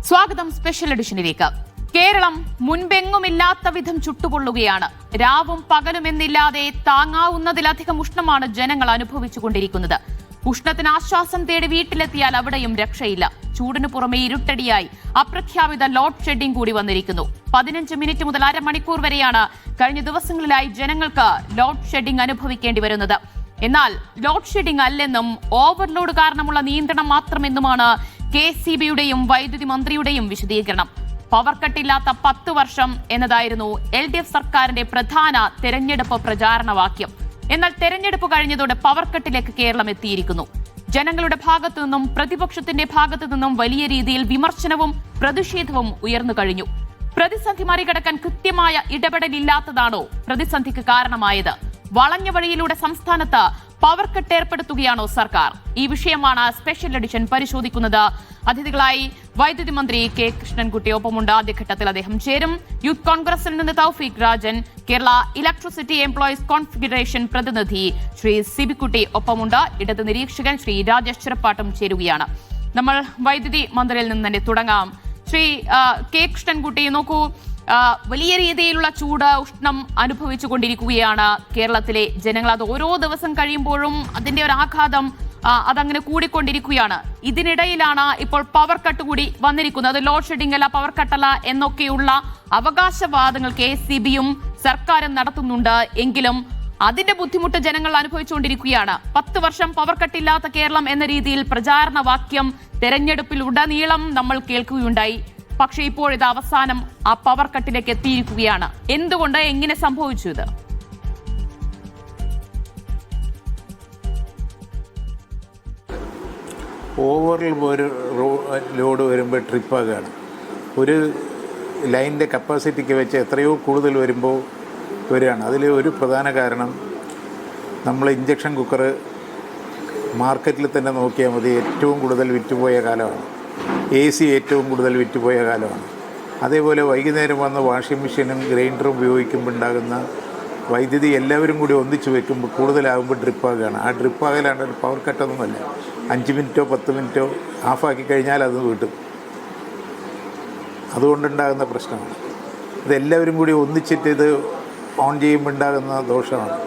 സ്വാഗതം സ്പെഷ്യൽ എഡിഷനിലേക്ക്. കേരളം മുൻപെങ്ങുമില്ലാത്ത വിധം ചുട്ടുപൊള്ളുകയാണ്. രാവും പകലുമെന്നില്ലാതെ താങ്ങാവുന്നതിലധികം ഉഷ്ണമാണ് ജനങ്ങൾ അനുഭവിച്ചുകൊണ്ടിരിക്കുന്നത്. ഉഷ്ണത്തിന് ആശ്വാസം തേടി വീട്ടിലെത്തിയാൽ അവിടെയും രക്ഷയില്ല. ചൂടിനു പുറമെ ഇരുട്ടടിയായി അപ്രഖ്യാപിത ലോഡ് ഷെഡിംഗ് കൂടി വന്നിരിക്കുന്നു. 15 മിനിറ്റ് മുതൽ അരമണിക്കൂർ വരെയാണ് കഴിഞ്ഞ ദിവസങ്ങളിലായി ജനങ്ങൾക്ക് ലോഡ് ഷെഡിംഗ് അനുഭവിക്കേണ്ടി വരുന്നത്. എന്നാൽ ലോഡ് ഷെഡിംഗ് അല്ലെന്നും ഓവർലോഡ് കാരണമുള്ള നിയന്ത്രണം മാത്രമെന്നുമാണ് KCBയുടെയും വൈദ്യുതി മന്ത്രിയുടെയും വിശദീകരണം. പവർ കട്ടില്ലാത്ത 10 വർഷം എന്നതായിരുന്നു LDF സർക്കാരിന്റെ പ്രധാന തെരഞ്ഞെടുപ്പ് പ്രചാരണ വാക്യം. എന്നാൽ തെരഞ്ഞെടുപ്പ് കഴിഞ്ഞതോടെ പവർ കട്ടിലേക്ക് കേരളം എത്തിയിരിക്കുന്നു. ജനങ്ങളുടെ ഭാഗത്തു നിന്നും പ്രതിപക്ഷത്തിന്റെ ഭാഗത്തു നിന്നും വലിയ രീതിയിൽ വിമർശനവും പ്രതിഷേധവും ഉയർന്നു കഴിഞ്ഞു. പ്രതിസന്ധി മറികടക്കാൻ കൃത്യമായ ഇടപെടലില്ലാത്തതാണോ പ്രതിസന്ധിക്ക് കാരണമായത്? വളഞ്ഞ വഴിയിലൂടെ സംസ്ഥാനത്ത് പവർ കട്ട് ഏർപ്പെടുത്തുകയാണോ സർക്കാർ? ഈ വിഷയമാണ് സ്പെഷ്യൽ എഡിഷൻ പരിശോധിക്കുന്നത്. അതിഥികളായി വൈദ്യുതി മന്ത്രി K കൃഷ്ണൻകുട്ടി ഒപ്പമുണ്ട്. ആദ്യഘട്ടത്തിൽ അദ്ദേഹം ചേരും. യൂത്ത് കോൺഗ്രസിൽ നിന്ന് Thoufeeq Rajan, Kerala electricity employees confederation പ്രതിനിധി ശ്രീ സിബിക്കുട്ടി ഒപ്പമുണ്ട്. ഇടത് നിരീക്ഷകൻ ശ്രീ രാജേഷ് ചിറപ്പാട്ടും ചേരുകയാണ്. നമ്മൾ വൈദ്യുതി മന്ത്രിയിൽ നിന്ന് തന്നെ തുടങ്ങാം. ശ്രീ K കൃഷ്ണൻകുട്ടി, നോക്കൂ, വലിയ രീതിയിലുള്ള ചൂട്, ഉഷ്ണം അനുഭവിച്ചു കൊണ്ടിരിക്കുകയാണ് കേരളത്തിലെ ജനങ്ങൾ. അത് ഓരോ ദിവസം കഴിയുമ്പോഴും അതിന്റെ ഒരു ആഘാതം അതങ്ങനെ കൂടിക്കൊണ്ടിരിക്കുകയാണ്. ഇതിനിടയിലാണ് ഇപ്പോൾ പവർ കട്ട് കൂടി വന്നിരിക്കുന്നത്. ലോഡ് ഷെഡിംഗ് അല്ല, പവർ കട്ടല്ല എന്നൊക്കെയുള്ള അവകാശവാദങ്ങൾ KCBയും സർക്കാരും നടത്തുന്നുണ്ട്. എങ്കിലും അതിന്റെ ബുദ്ധിമുട്ട് ജനങ്ങൾ അനുഭവിച്ചുകൊണ്ടിരിക്കുകയാണ്. 10 വർഷം പവർ കട്ടില്ലാത്ത കേരളം എന്ന രീതിയിൽ പ്രചാരണ വാക്യം തെരഞ്ഞെടുപ്പിൽ ഉടനീളം നമ്മൾ കേൾക്കുകയുണ്ടായി. പക്ഷേ ഇപ്പോൾ ഇത് അവസാനം ആ പവർ കട്ടിലേക്ക് എത്തിയിരിക്കുകയാണ്. എന്തുകൊണ്ട്, എങ്ങനെ സംഭവിച്ചു ഇത്? ഓവർ ലോഡ് വരുമ്പോൾ ട്രിപ്പാകുകയാണ്. ഒരു ലൈനിൻ്റെ കപ്പാസിറ്റിക്ക് വെച്ച് എത്രയോ കൂടുതൽ വരുമ്പോൾ വരികയാണ്. അതിൽ ഒരു പ്രധാന കാരണം, നമ്മൾ ഇഞ്ചക്ഷൻ കുക്കർ മാർക്കറ്റിൽ തന്നെ നോക്കിയാൽ മതി, ഏറ്റവും കൂടുതൽ വിറ്റുപോയ കാലമാണ്. AC ഏറ്റവും കൂടുതൽ വിറ്റുപോയ കാലമാണ്. അതേപോലെ വൈകുന്നേരം വന്ന് വാഷിംഗ് മെഷീനും ഗ്രൈൻഡറും ഉപയോഗിക്കുമ്പോൾ ഉണ്ടാകുന്ന വൈദ്യുതി എല്ലാവരും കൂടി ഒന്നിച്ച് വെക്കുമ്പോൾ കൂടുതലാകുമ്പോൾ ഡ്രിപ്പാകുകയാണ്. ആ ഡ്രിപ്പാകലാണ് പവർ കട്ടൊന്നുമല്ല. 5 മിനിറ്റോ 10 മിനിറ്റോ ഓഫാക്കി കഴിഞ്ഞാൽ അത് വീട്ടും. അതുകൊണ്ടുണ്ടാകുന്ന പ്രശ്നമാണ്. ഇതെല്ലാവരും കൂടി ഒന്നിച്ചിട്ട് ഇത് ഓൺ ചെയ്യുമ്പോൾ ഉണ്ടാകുന്ന ദോഷമാണ്.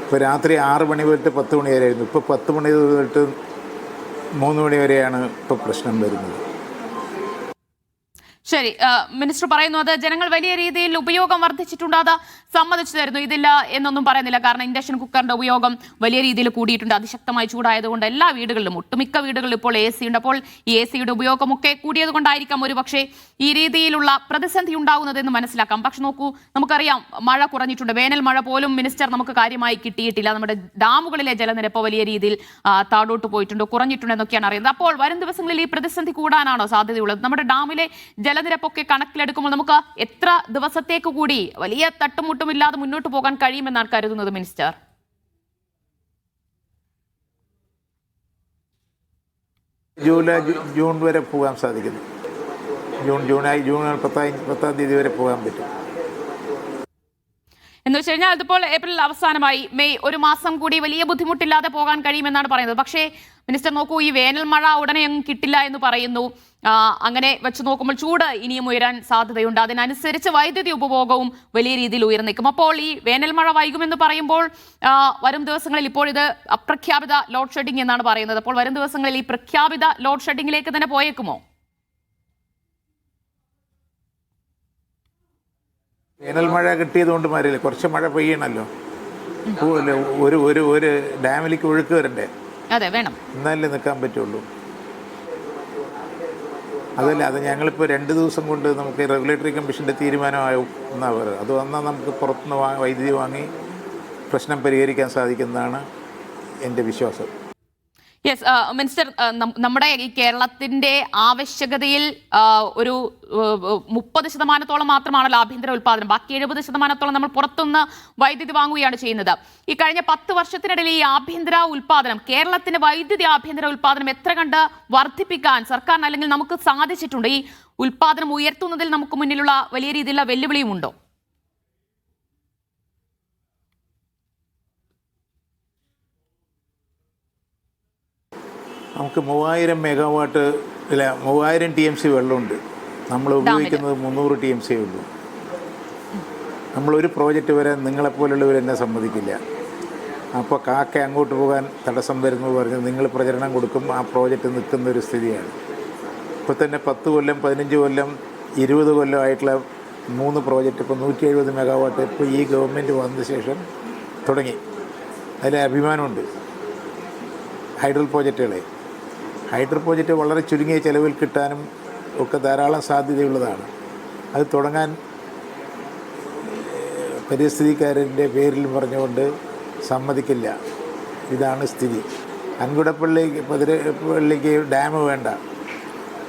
ഇപ്പോൾ രാത്രി 6 മണി തൊട്ട് 10 മണി വരെയായിരുന്നു. ഇപ്പോൾ 10 മണി തൊട്ട് 3 മണി വരെയാണ് ഇപ്പോൾ പ്രശ്നം വരുന്നത്. ശരി, മിനിസ്റ്റർ പറയുന്നു അത് ജനങ്ങൾ വലിയ രീതിയിൽ ഉപയോഗം വർദ്ധിച്ചിട്ടുണ്ട്, അത് സമ്മതിച്ചു തരുന്നു. ഇതില്ല എന്നൊന്നും പറയുന്നില്ല. കാരണം ഇൻഡക്ഷൻ കുക്കറിന്റെ ഉപയോഗം വലിയ രീതിയിൽ കൂടിയിട്ടുണ്ട്. അതിശക്തമായി ചൂടായതുകൊണ്ട് എല്ലാ വീടുകളിലും, ഒട്ടുമിക്ക വീടുകളിലും ഇപ്പോൾ AC ഉണ്ട്. അപ്പോൾ ഈ ACയുടെ ഉപയോഗമൊക്കെ കൂടിയത് കൊണ്ടായിരിക്കാം ഒരു പക്ഷേ ഈ രീതിയിലുള്ള പ്രതിസന്ധി ഉണ്ടാകുന്നതെന്ന് മനസ്സിലാക്കാം. പക്ഷെ നോക്കൂ, നമുക്കറിയാം മഴ കുറഞ്ഞിട്ടുണ്ട്. വേനൽ മഴ പോലും മിനിസ്റ്റർ നമുക്ക് കാര്യമായി കിട്ടിയിട്ടില്ല. നമ്മുടെ ഡാമുകളിലെ ജലനിരപ്പ് വലിയ രീതിയിൽ താഴോട്ട് പോയിട്ടുണ്ട്, കുറഞ്ഞിട്ടുണ്ട് എന്നൊക്കെയാണ് അറിയുന്നത്. അപ്പോൾ വരും ദിവസങ്ങളിൽ ഈ പ്രതിസന്ധി കൂടാനാണോ സാധ്യതയുള്ളത്? നമ്മുടെ ഡാമിലെ ജലനിരപ്പൊക്കെ കണക്കിലെടുക്കുമ്പോൾ നമുക്ക് എത്ര ദിവസത്തേക്ക് കൂടി വലിയ തട്ടുമുട്ടുമില്ലാതെ മുന്നോട്ട് പോകാൻ കഴിയുമെന്നാണ് കരുതുന്നത് മിനിസ്റ്റർ? ജൂൺ വരെ പോകാൻ സാധിക്കുന്നു. ജൂൺ 10 തീയതി വരെ പോകാൻ പറ്റും. എന്ന് വെച്ച് കഴിഞ്ഞാൽ ഇതിപ്പോൾ ഏപ്രിൽ അവസാനമായി, മെയ്, ഒരു മാസം കൂടി വലിയ ബുദ്ധിമുട്ടില്ലാതെ പോകാൻ കഴിയുമെന്നാണ് പറയുന്നത്. പക്ഷേ മിനിസ്റ്റർ നോക്കൂ, ഈ വേനൽ മഴ ഉടനെ ഒന്നും കിട്ടില്ല എന്ന് പറയുന്നു. അങ്ങനെ വെച്ച് നോക്കുമ്പോൾ ചൂട് ഇനിയും ഉയരാൻ സാധ്യതയുണ്ട്. അതിനനുസരിച്ച് വൈദ്യുതി ഉപഭോഗവും വലിയ രീതിയിൽ ഉയർന്നേക്കും. അപ്പോൾ ഈ വേനൽ മഴ വൈകുമെന്ന് പറയുമ്പോൾ വരും ദിവസങ്ങളിൽ, ഇപ്പോൾ ഇത് അപ്രഖ്യാപിത ലോഡ് ഷെഡിംഗ് എന്നാണ് പറയുന്നത്, അപ്പോൾ വരും ദിവസങ്ങളിൽ ഈ പ്രഖ്യാപിത ലോഡ് ഷെഡിംഗിലേക്ക് തന്നെ പോയേക്കുമോ? വേനൽ മഴ കിട്ടിയതുകൊണ്ട് മാറിയില്ല, കുറച്ച് മഴ പെയ്യണമല്ലോ. ഒരു ഡാമിലേക്ക് ഒഴുക്ക് വരണ്ടേ? അതെ, വേണം, എന്നാലേ നിൽക്കാൻ പറ്റുള്ളൂ. അതല്ല, അത് ഞങ്ങളിപ്പോൾ 2 ദിവസം കൊണ്ട് നമുക്ക് റെഗുലേറ്ററി കമ്മീഷൻ്റെ തീരുമാനമാവും എന്നാണ് പറയുന്നത്. അത് വന്നാൽ നമുക്ക് പുറത്തുനിന്ന് വൈദ്യുതി വാങ്ങി പ്രശ്നം പരിഹരിക്കാൻ സാധിക്കുന്നതാണ് എൻ്റെ വിശ്വാസം. യെസ്, മിനിസ്റ്റർ, നമ്മുടെ ഈ കേരളത്തിന്റെ ആവശ്യകതയിൽ ഒരു 30% മാത്രമാണല്ലോ ആഭ്യന്തര ഉൽപ്പാദനം. ബാക്കി 70% നമ്മൾ പുറത്തുനിന്ന് വൈദ്യുതി വാങ്ങുകയാണ് ചെയ്യുന്നത്. ഈ കഴിഞ്ഞ 10 വർഷത്തിനിടയിൽ ഈ ആഭ്യന്തര ഉൽപ്പാദനം, കേരളത്തിന്റെ വൈദ്യുതി ആഭ്യന്തര ഉൽപ്പാദനം എത്ര കണ്ട് വർദ്ധിപ്പിക്കാൻ സർക്കാരിന് അല്ലെങ്കിൽ നമുക്ക് സാധിച്ചിട്ടുണ്ട്? ഈ ഉൽപ്പാദനം ഉയർത്തുന്നതിൽ നമുക്ക് മുന്നിലുള്ള വലിയ രീതിയിലുള്ള വെല്ലുവിളിയുമുണ്ടോ? നമുക്ക് 3000 മെഗാവാട്ട് ഇല്ല, 3000 TMC വെള്ളമുണ്ട്. നമ്മൾ ഉപയോഗിക്കുന്നത് 300 TMC ഉള്ളൂ. നമ്മളൊരു പ്രോജക്റ്റ് വരാൻ നിങ്ങളെപ്പോലുള്ളവർ എന്നെ സമ്മതിക്കില്ല. അപ്പോൾ കാക്ക അങ്ങോട്ട് പോകാൻ തടസ്സം വരുന്നു പറഞ്ഞ് നിങ്ങൾ പ്രചരണം കൊടുക്കും, ആ പ്രോജക്റ്റ് നിൽക്കുന്ന ഒരു സ്ഥിതിയാണ്. ഇപ്പോൾ തന്നെ 10 കൊല്ലം 15 കൊല്ലം 20 കൊല്ലമായിട്ടുള്ള 3 പ്രോജക്റ്റ് ഇപ്പോൾ 170 മെഗാവാട്ട് ഇപ്പോൾ ഈ ഗവൺമെൻറ് വന്ന ശേഷം തുടങ്ങി. അതിൽ അഭിമാനമുണ്ട്. ഹൈഡ്രൽ പ്രോജക്റ്റ് വളരെ ചുരുങ്ങിയ ചിലവിൽ കിട്ടാനും ഒക്കെ ധാരാളം സാധ്യതയുള്ളതാണ്. അത് തുടങ്ങാൻ പരിസ്ഥിതിക്കാരൻ്റെ പേരിൽ പറഞ്ഞുകൊണ്ട് സമ്മതിക്കില്ല. ഇതാണ് സ്ഥിതി. അൻകുടപ്പള്ളിക്ക് ഡാം വേണ്ട.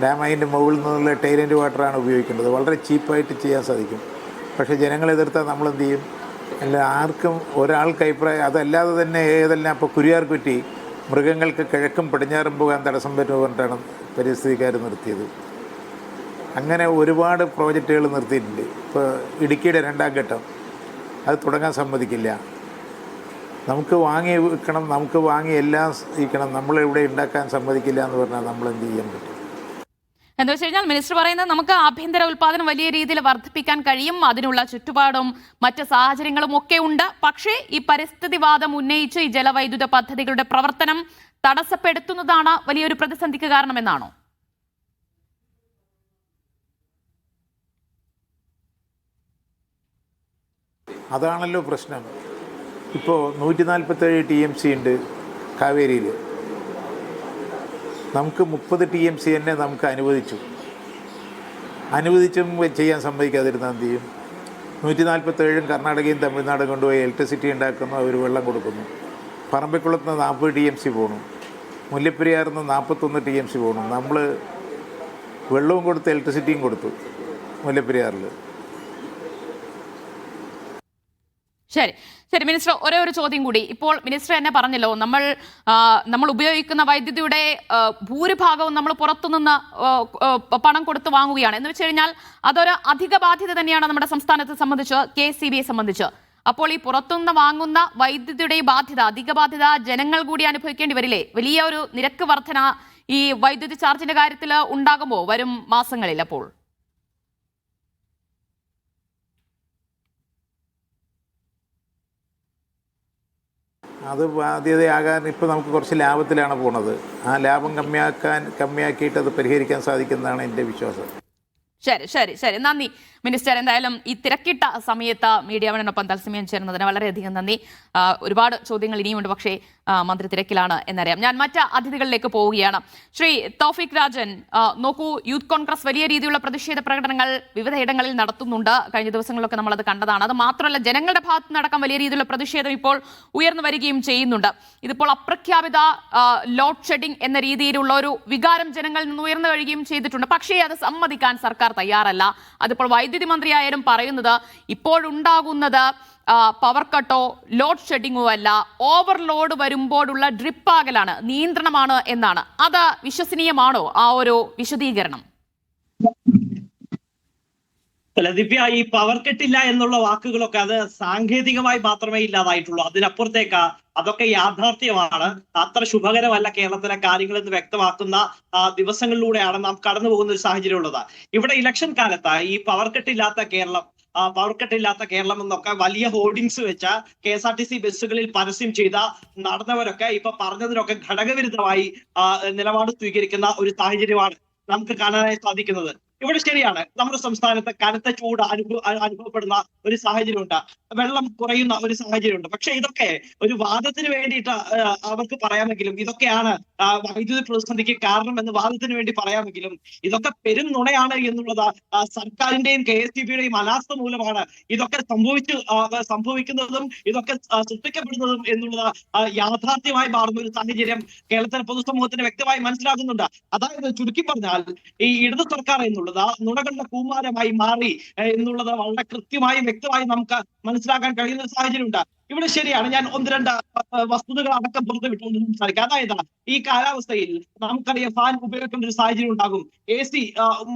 ഡാം അതിൻ്റെ മുകളിൽ നിന്നുള്ള ടൈലൻറ്റ് വാട്ടറാണ് ഉപയോഗിക്കേണ്ടത്. വളരെ ചീപ്പായിട്ട് ചെയ്യാൻ സാധിക്കും. പക്ഷേ ജനങ്ങൾ എതിർത്താൽ നമ്മളെന്ത് ചെയ്യും? അല്ല, ആർക്കും ഒരാൾക്ക് അഭിപ്രായം അതല്ലാതെ തന്നെ ഏതെല്ലാം ഇപ്പോൾ കുരിയാർകുറ്റി മൃഗങ്ങൾക്ക് കിഴക്കും പടിഞ്ഞാറും പോകാൻ തടസ്സം പറ്റുമെന്ന് പറഞ്ഞിട്ടാണ് പരിസ്ഥിതിക്കാർ നിർത്തിയത്. അങ്ങനെ ഒരുപാട് പ്രോജക്റ്റുകൾ നിർത്തിയിട്ടുണ്ട്. ഇപ്പോൾ ഇടുക്കിയുടെ 2ാം ഘട്ടം അത് തുടങ്ങാൻ സമ്മതിക്കില്ല. നമുക്ക് വാങ്ങി വിൽക്കണം, നമുക്ക് വാങ്ങി എല്ലാം വിൽക്കണം, നമ്മളിവിടെ ഉണ്ടാക്കാൻ സമ്മതിക്കില്ല എന്ന് പറഞ്ഞാൽ നമ്മൾ എന്ത് ചെയ്യാൻ പറ്റും? എന്താ വെച്ച് കഴിഞ്ഞാൽ മിനിസ്റ്റർ പറയുന്നത് നമുക്ക് ആഭ്യന്തര ഉൽപ്പാദനം വലിയ രീതിയിൽ വർദ്ധിപ്പിക്കാൻ കഴിയും, അതിനുള്ള ചുറ്റുപാടും മറ്റ് സാഹചര്യങ്ങളും ഒക്കെ ഉണ്ട്. പക്ഷേ ഈ പരിസ്ഥിതിവാദം ഉന്നയിച്ച് ഈ ജലവൈദ്യുത പദ്ധതികളുടെ പ്രവർത്തനം തടസ്സപ്പെടുത്തുന്നതാണ് വലിയൊരു പ്രതിസന്ധിക്ക് കാരണമെന്നാണോ? അതാണല്ലോ പ്രശ്നം. ഇപ്പോൾ 147 TMC ഉണ്ട് കാവേരിയിൽ. നമുക്ക് 30 TMC തന്നെ നമുക്ക് അനുവദിച്ചും ചെയ്യാൻ സമ്മതിക്കാതിരുന്നാൽ എന്ത് ചെയ്യും? 147 കർണാടകയും തമിഴ്നാടും കൊണ്ടുപോയി ഇലക്ട്രിസിറ്റി ഉണ്ടാക്കുന്നു, അവർ വെള്ളം കൊടുക്കുന്നു. പറമ്പിക്കുളത്ത് നിന്ന് 40 TMC പോകണം, മുല്ലപ്പെരിയാറിൽ നിന്ന് 41 TMC പോകണം. നമ്മൾ വെള്ളവും കൊടുത്ത് ഇലക്ട്രിസിറ്റിയും കൊടുത്തു മുല്ലപ്പെരിയാറിൽ. ശരി ശരി മിനിസ്റ്റർ, ഒരേ ഒരു ചോദ്യം കൂടി. ഇപ്പോൾ മിനിസ്റ്റർ തന്നെ പറഞ്ഞല്ലോ, നമ്മൾ ഉപയോഗിക്കുന്ന വൈദ്യുതിയുടെ ഭൂരിഭാഗവും നമ്മൾ പുറത്തുനിന്ന് പണം കൊടുത്ത് വാങ്ങുകയാണ് എന്ന് വെച്ച് കഴിഞ്ഞാൽ അതൊരു അധിക ബാധ്യത തന്നെയാണ് നമ്മുടെ സംസ്ഥാനത്തെ സംബന്ധിച്ച്, KSEBയെ സംബന്ധിച്ച്. അപ്പോൾ ഈ പുറത്തുനിന്ന് വാങ്ങുന്ന വൈദ്യുതിയുടെ ബാധ്യത, അധിക ബാധ്യത ജനങ്ങൾ കൂടി അനുഭവിക്കേണ്ടി വരില്ലേ? വലിയ ഒരു നിരക്ക് വർധന ഈ വൈദ്യുതി ചാർജിന്റെ കാര്യത്തിൽ ഉണ്ടാകുമോ വരും മാസങ്ങളിൽ? അപ്പോൾ അത് ബാധ്യതയാകാൻ ഇപ്പോൾ നമുക്ക് കുറച്ച് ലാഭത്തിലാണ് പോണത്. ആ ലാഭം കമ്മിയാക്കിയിട്ട് അത് പരിഹരിക്കാൻ സാധിക്കുന്നതാണ് എൻ്റെ വിശ്വാസം. ശരി ശരി ശരി, നന്ദി മിനിസ്റ്റർ. എന്തായാലും ഈ തിരക്കിട്ട സമയത്ത് മീഡിയ വണിനൊപ്പം തത്സമയം ചേർന്നതിന് വളരെയധികം നന്ദി. ഒരുപാട് ചോദ്യങ്ങൾ ഇനിയുമുണ്ട്, പക്ഷേ മന്ത്രി തിരക്കിലാണ് എന്നറിയാം. ഞാൻ മറ്റ് അതിഥികളിലേക്ക് പോവുകയാണ്. ശ്രീ തൗഫീഖ് രാജൻ, നോക്കൂ, യൂത്ത് കോൺഗ്രസ് വലിയ രീതിയിലുള്ള പ്രതിഷേധ പ്രകടനങ്ങൾ വിവിധയിടങ്ങളിൽ നടത്തുന്നുണ്ട്. കഴിഞ്ഞ ദിവസങ്ങളിലൊക്കെ നമ്മളത് കണ്ടതാണ്. അത് മാത്രമല്ല, ജനങ്ങളുടെ ഭാഗത്തു നിന്നടക്കം വലിയ രീതിയിലുള്ള പ്രതിഷേധം ഇപ്പോൾ ഉയർന്നു വരികയും ചെയ്യുന്നുണ്ട്. ഇതിപ്പോൾ അപ്രഖ്യാപിത ലോഡ് ഷെഡിംഗ് എന്ന രീതിയിലുള്ള ഒരു വികാരം ജനങ്ങളിൽ നിന്ന് ഉയർന്നു വരികയും ചെയ്തിട്ടുണ്ട്. പക്ഷേ അത് സമ്മതിക്കാൻ സർക്കാർ തയ്യാറല്ല. അതിപ്പോൾ വൈദ്യുതി മന്ത്രിയായാലും പറയുന്നത് ഇപ്പോഴുണ്ടാകുന്നത് പവർ കട്ടോ ലോഡ് ഷെഡിങ്ങോ അല്ല, ഓവർലോഡ് വരുമ്പോഴുള്ള ഡ്രിപ്പാകലാണ്, നിയന്ത്രണമാണ് എന്നാണ്. അത് വിശ്വസനീയമാണോ ആ ഒരു വിശദീകരണം? അല്ല ദിവ്യ, ഈ പവർ കെട്ടില്ല എന്നുള്ള വാക്കുകളൊക്കെ അത് സാങ്കേതികമായി മാത്രമേ ഇല്ലാതായിട്ടുള്ളൂ. അതിനപ്പുറത്തേക്ക് അതൊക്കെ യാഥാർത്ഥ്യമാണ്. അത്ര ശുഭകരമല്ല കേരളത്തിലെ കാര്യങ്ങളെന്ന് വ്യക്തമാക്കുന്ന ദിവസങ്ങളിലൂടെയാണ് നാം കടന്നു പോകുന്ന ഒരു സാഹചര്യം ഉള്ളത്. ഇവിടെ ഇലക്ഷൻ കാലത്ത് ഈ പവർ കെട്ടില്ലാത്ത കേരളം എന്നൊക്കെ വലിയ ഹോർഡിങ്സ് വെച്ച KSRTC ബസ്സുകളിൽ പരസ്യം ചെയ്ത നടന്നവരൊക്കെ ഇപ്പൊ പറഞ്ഞതിനൊക്കെ ഘടകവിരുദ്ധമായി നിലപാട് സ്വീകരിക്കുന്ന ഒരു സാഹചര്യമാണ് നമുക്ക് കാണാനായി സാധിക്കുന്നത്. ഇവിടെ ശരിയാണ്, നമ്മുടെ സംസ്ഥാനത്ത് കനത്ത ചൂട് അനുഭവപ്പെടുന്ന ഒരു സാഹചര്യമുണ്ട്, വെള്ളം കുറയുന്ന ഒരു സാഹചര്യമുണ്ട്. പക്ഷെ ഇതൊക്കെ ഒരു വാദത്തിന് വേണ്ടിയിട്ട് അവർക്ക് പറയാമെങ്കിലും, ഇതൊക്കെയാണ് വൈദ്യുതി പ്രതിസന്ധിക്ക് കാരണമെന്ന് വാദത്തിന് വേണ്ടി പറയാമെങ്കിലും, ഇതൊക്കെ പെരും നുണയാണ് എന്നുള്ളത് സർക്കാരിന്റെയും KSEBയുടെയും അനാസ്ഥ മൂലമാണ് ഇതൊക്കെ സംഭവിക്കുന്നതും ഇതൊക്കെ സൃഷ്ടിക്കപ്പെടുന്നതും എന്നുള്ളത് യാഥാർത്ഥ്യമായി മാറുന്ന ഒരു സാഹചര്യം കേരളത്തിലെ പൊതുസമൂഹത്തിന് വ്യക്തമായി മനസ്സിലാകുന്നുണ്ട്. അതായത് ചുരുക്കി പറഞ്ഞാൽ ഈ ഇടതു സർക്കാർ എന്നുള്ളത് നുണകളുടെ കൂമാരമായി മാറി എന്നുള്ളത് വളരെ കൃത്യമായും വ്യക്തമായും നമുക്ക് മനസ്സിലാക്കാൻ കഴിയുന്ന ഒരു സാഹചര്യമുണ്ട്. ഇവിടെ ശരിയാണ്, ഞാൻ ഒന്ന് രണ്ട് വസ്തുതകൾ അടക്കം പുറത്തു വിട്ടുകൊണ്ട് സംസാരിക്കാം. അതായത് ഈ കാലാവസ്ഥയിൽ നമുക്കറിയാം ഫാൻ ഉപയോഗിക്കേണ്ട ഒരു സാഹചര്യം ഉണ്ടാകും, AC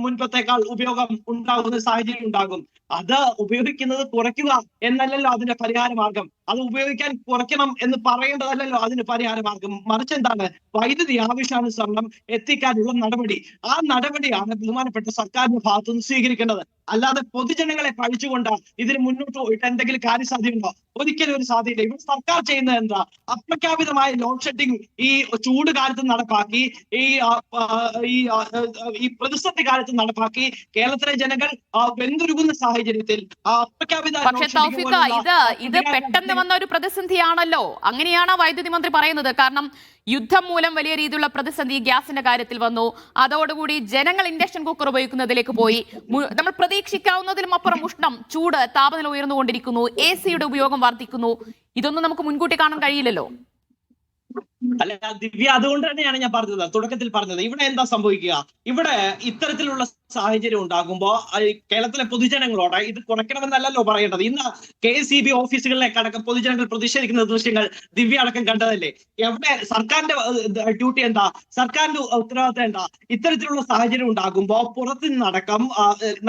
മുൻപത്തേക്കാൾ ഉപയോഗം ഉണ്ടാകുന്ന ഒരു സാഹചര്യം ഉണ്ടാകും. അത് ഉപയോഗിക്കുന്നത് കുറയ്ക്കുക എന്നല്ലല്ലോ അതിന്റെ പരിഹാര മാർഗം. അത് ഉപയോഗിക്കാൻ കുറയ്ക്കണം എന്ന് പറയേണ്ടതല്ലല്ലോ അതിന് പരിഹാര മാർഗം. മറിച്ച് എന്താണ്, വൈദ്യുതി ആവശ്യാനുസരണം എത്തിക്കാനുള്ള നടപടി. ആ നടപടിയാണ് ബഹുമാനപ്പെട്ട സർക്കാരിന്റെ ഭാഗത്തുനിന്ന് സ്വീകരിക്കേണ്ടത്. അല്ലാതെ പൊതുജനങ്ങളെ പഴിച്ചുകൊണ്ട് ഇതിന് മുന്നോട്ട് പോയിട്ട് എന്തെങ്കിലും കാര്യസാധ്യമുണ്ടോ? ഒരിക്കലും ഒരു സാധ്യതയില്ല. ഇവിടെ സർക്കാർ ചെയ്യുന്നത് എന്താ, അപ്രഖ്യാപിതമായ ലോഡ് ഷെഡിങ് ഈ ചൂട് കാലത്ത് നടപ്പാക്കി, ഈ പ്രതിസന്ധി കാലത്ത് നടപ്പാക്കി. കേരളത്തിലെ ജനങ്ങൾ വെന്തുരുകുന്ന സാഹചര്യത്തിൽ അപ്രഖ്യാപിത പക്ഷേ തൗഫീഖ്, ഇത് പെട്ടെന്ന് വന്ന ഒരു പ്രതിസന്ധിയാണല്ലോ. അങ്ങനെയാണ് വൈദ്യുതി മന്ത്രി പറയുന്നത്. കാരണം യുദ്ധം മൂലം വലിയ രീതിയിലുള്ള പ്രതിസന്ധി ഗ്യാസിന്റെ കാര്യത്തിൽ വന്നു. അതോടുകൂടി ജനങ്ങൾ ഇൻഡക്ഷൻ കുക്കർ ഉപയോഗിക്കുന്നതിലേക്ക് പോയി. നമ്മൾ പ്രതീക്ഷിക്കാവുന്നതിലും അപ്പുറം ഉഷ്ണം, ചൂട്, താപനില ഉയർന്നുകൊണ്ടിരിക്കുന്നു. AC-യുടെ ഉപയോഗം വർദ്ധിക്കുന്നു. ഇതൊന്നും നമുക്ക് മുൻകൂട്ടി കാണാൻ കഴിയില്ലല്ലോ. അല്ല ദിവ്യ, അതുകൊണ്ട് തന്നെയാണ് ഞാൻ പറഞ്ഞത്, തുടക്കത്തിൽ പറഞ്ഞത്. ഇവിടെ എന്താ സംഭവിക്കുക, ഇവിടെ ഇത്തരത്തിലുള്ള സാഹചര്യം ഉണ്ടാകുമ്പോൾ കേരളത്തിലെ പൊതുജനങ്ങളോട് ഇത് കുറയ്ക്കണമെന്നല്ലല്ലോ പറയേണ്ടത്. ഇന്ന് KSEB ഓഫീസുകളിലേക്കടക്കം പൊതുജനങ്ങൾ പ്രതിഷേധിക്കുന്ന ദൃശ്യങ്ങൾ ദിവ്യ അടക്കം കണ്ടതല്ലേ. എവിടെ സർക്കാരിന്റെ ഡ്യൂട്ടി എന്താ, സർക്കാരിന്റെ ഉത്തരവാദിത്തം എന്താ? ഇത്തരത്തിലുള്ള സാഹചര്യം ഉണ്ടാകുമ്പോൾ പുറത്തു നിന്നടക്കം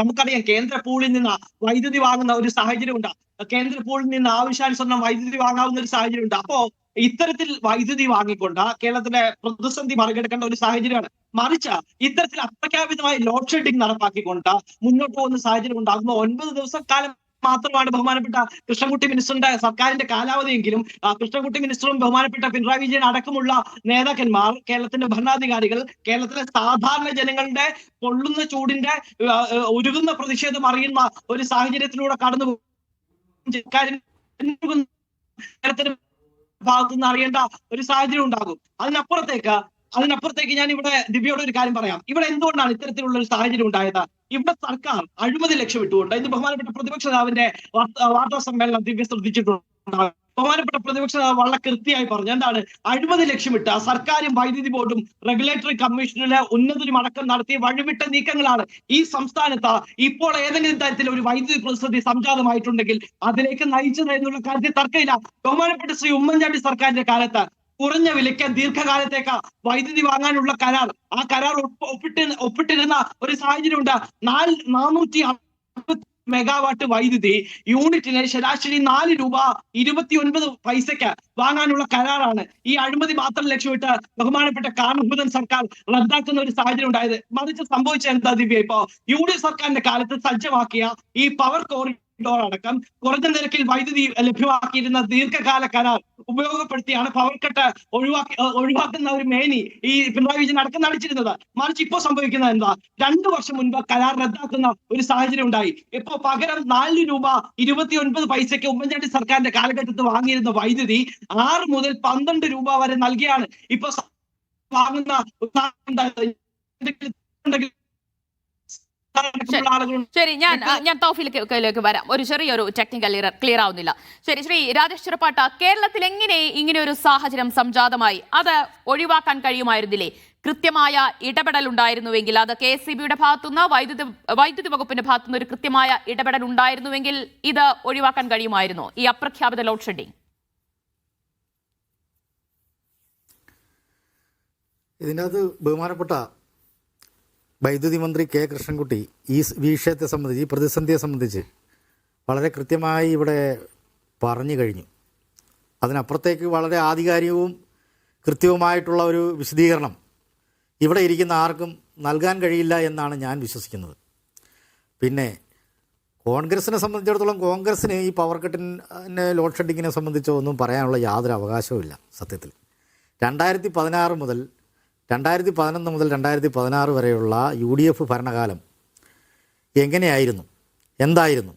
നമുക്കറിയാം കേന്ദ്ര പൂളിൽ നിന്ന് വൈദ്യുതി വാങ്ങുന്ന ഒരു സാഹചര്യം ഉണ്ട്. കേന്ദ്ര പൂളിൽ നിന്ന് ആവശ്യാനുസരണം വൈദ്യുതി വാങ്ങാവുന്ന ഒരു സാഹചര്യം ഉണ്ട്. അപ്പോ ഇത്തരത്തിൽ വൈദ്യുതി വാങ്ങിക്കൊണ്ട് കേരളത്തിലെ പ്രതിസന്ധി മറികടക്കേണ്ട ഒരു സാഹചര്യമാണ്. മറിച്ച് ഇത്തരത്തിൽ അപ്രഖ്യാപിതമായി ലോഡ് ഷെഡിംഗ് നടപ്പാക്കിക്കൊണ്ട് മുന്നോട്ട് പോകുന്ന സാഹചര്യം ഉണ്ടാകുമ്പോൾ 9 ദിവസക്കാലം മാത്രമാണ് ബഹുമാനപ്പെട്ട കൃഷ്ണൻകുട്ടി മിനിസ്റ്ററിന്റെ സർക്കാരിന്റെ കാലാവധിയെങ്കിലും കൃഷ്ണൻകുട്ടി മിനിസ്റ്ററും ബഹുമാനപ്പെട്ട പിണറായി വിജയൻ അടക്കമുള്ള നേതാക്കന്മാർ, കേരളത്തിന്റെ ഭരണാധികാരികൾ, കേരളത്തിലെ സാധാരണ ജനങ്ങളുടെ പൊള്ളുന്ന ചൂടിന്റെ ഉരുകുന്ന പ്രതിഷേധം അറിയുന്ന ഒരു സാഹചര്യത്തിലൂടെ കടന്നു ഭാഗത്തുനിന്ന് അറിയേണ്ട ഒരു സാഹചര്യം ഉണ്ടാകും. അതിനപ്പുറത്തേക്ക് ഞാൻ ഇവിടെ ദിവ്യയോട് ഒരു കാര്യം പറയാം. ഇവിടെ എന്തുകൊണ്ടാണ് ഇത്തരത്തിലുള്ള ഒരു സാഹചര്യം ഉണ്ടായത്? ഇവിടെ സർക്കാർ അഴിമതി ലക്ഷ്യമിട്ടുകൊണ്ട്, ഇന്ന് ബഹുമാനപ്പെട്ട പ്രതിപക്ഷ നേതാവിന്റെ വാർത്താ സമ്മേളനം ദിവ്യ ശ്രദ്ധിച്ചിട്ടുണ്ട്. ബഹുമാനപ്പെട്ട പ്രതിപക്ഷ നേതാവ് വളരെ കൃത്യമായി പറഞ്ഞു, എന്താണ് അഴിമതി ലക്ഷ്യമിട്ട സർക്കാരും വൈദ്യുതി ബോർഡും റെഗുലേറ്ററി കമ്മീഷനിലെ ഉന്നതരും അടക്കം നടത്തിയ വഴിവിട്ട നീക്കങ്ങളാണ് ഈ സംസ്ഥാനത്ത് ഇപ്പോൾ ഏതെങ്കിലും തരത്തിൽ ഒരു വൈദ്യുതി പ്രതിസന്ധി സംജാതമായിട്ടുണ്ടെങ്കിൽ അതിലേക്ക് നയിച്ചത് എന്നുള്ള കാര്യത്തിൽ തർക്കമില്ല. ബഹുമാനപ്പെട്ട ശ്രീ ഉമ്മൻചാണ്ടി സർക്കാരിന്റെ കാലത്ത് കുറഞ്ഞ വിലയ്ക്ക് ദീർഘകാലത്തേക്ക് വൈദ്യുതി വാങ്ങാനുള്ള കരാർ, ആ കരാർ ഒപ്പിട്ടിരുന്ന ഒരു സാഹചര്യം ഉണ്ട്. 460 മെഗാവാട്ട് വൈദ്യുതി യൂണിറ്റിന് ശരാശരി 4 രൂപ 29 പൈസയ്ക്ക് വാങ്ങാനുള്ള കരാറാണ് ഈ അഴിമതി മാത്രം ലക്ഷ്യമിട്ട് ബഹുമാനപ്പെട്ട കാർമുഖൻ സർക്കാർ റദ്ദാക്കുന്ന ഒരു സാഹചര്യം ഉണ്ടായത്. മറിച്ച് സംഭവിച്ച എന്താ ദിവ്യ, ഇപ്പോ UDF സർക്കാരിന്റെ കാലത്ത് സജ്ജമാക്കിയ ഈ പവർ കോറിഡോർ അടക്കം കുറഞ്ഞ നിരക്കിൽ വൈദ്യുതി ലഭ്യമാക്കിയിരുന്ന ദീർഘകാല കരാർ ഉപയോഗപ്പെടുത്തിയാണ് പവർ കട്ട് ഒഴിവാക്കുന്ന ഒരു മേനി ഈ പിണറായി വിജയൻ അടക്കം നടിച്ചിരുന്നത്. മറിച്ച് ഇപ്പോ സംഭവിക്കുന്നത് എന്താ, 2 വർഷം മുൻപ് കരാർ റദ്ദാക്കുന്ന ഒരു സാഹചര്യം ഉണ്ടായി. ഇപ്പോ പകരം 4 രൂപ 29 പൈസയ്ക്ക് ഉമ്മൻചാണ്ടി സർക്കാരിന്റെ കാലഘട്ടത്തിൽ വാങ്ങിയിരുന്ന വൈദ്യുതി 6 മുതൽ 12 രൂപ വരെ നൽകിയാണ് ഇപ്പൊ വാങ്ങുന്ന. ശരി, ഞാൻ തൗഫീഖിലേക്ക് വരാം. ഒരു ചെറിയൊരു ടെക്നിക്കൽ ക്ലിയർ ആവുന്നില്ല. ശരി, ശ്രീ രാജേഷ് ചെറുപ്പാട്ട, കേരളത്തിൽ എങ്ങനെ ഇങ്ങനെ ഒരു സാഹചര്യം സംജാതമായി? അത് ഒഴിവാക്കാൻ കഴിയുമായിരുന്നില്ലേ? കൃത്യമായ ഇടപെടൽ ഉണ്ടായിരുന്നുവെങ്കിൽ, അത് KSEB-യുടെ ഭാഗത്തുനിന്ന് വൈദ്യുതി വകുപ്പിന്റെ ഭാഗത്തുനിന്ന് ഒരു കൃത്യമായ ഇടപെടൽ ഉണ്ടായിരുന്നുവെങ്കിൽ ഇത് ഒഴിവാക്കാൻ കഴിയുമായിരുന്നു, ഈ അപ്രഖ്യാപിത ലോഡ് ഷെഡിംഗ്? ഇതിനകത്ത് ബഹുമാനപ്പെട്ട വൈദ്യുതി മന്ത്രി K. കൃഷ്ണൻകുട്ടി ഈ വിഷയത്തെ സംബന്ധിച്ച്, ഈ പ്രതിസന്ധിയെ സംബന്ധിച്ച് വളരെ കൃത്യമായി ഇവിടെ പറഞ്ഞു കഴിഞ്ഞു. അതിനപ്പുറത്തേക്ക് വളരെ ആധികാരികവും കൃത്യവുമായിട്ടുള്ള ഒരു വിശദീകരണം ഇവിടെ ഇരിക്കുന്ന ആർക്കും നൽകാൻ കഴിയില്ല എന്നാണ് ഞാൻ വിശ്വസിക്കുന്നത്. പിന്നെ കോൺഗ്രസിനെ സംബന്ധിച്ചിടത്തോളം, കോൺഗ്രസിന് ഈ പവർ കട്ടിനെ ലോഡ് ഷെഡിങ്ങിനെ സംബന്ധിച്ചോ ഒന്നും പറയാനുള്ള യാതൊരു അവകാശവുമില്ല. സത്യത്തിൽ 2016 മുതൽ 2016 വരെയുള്ള UDF ഭരണകാലം എങ്ങനെയായിരുന്നു, എന്തായിരുന്നു?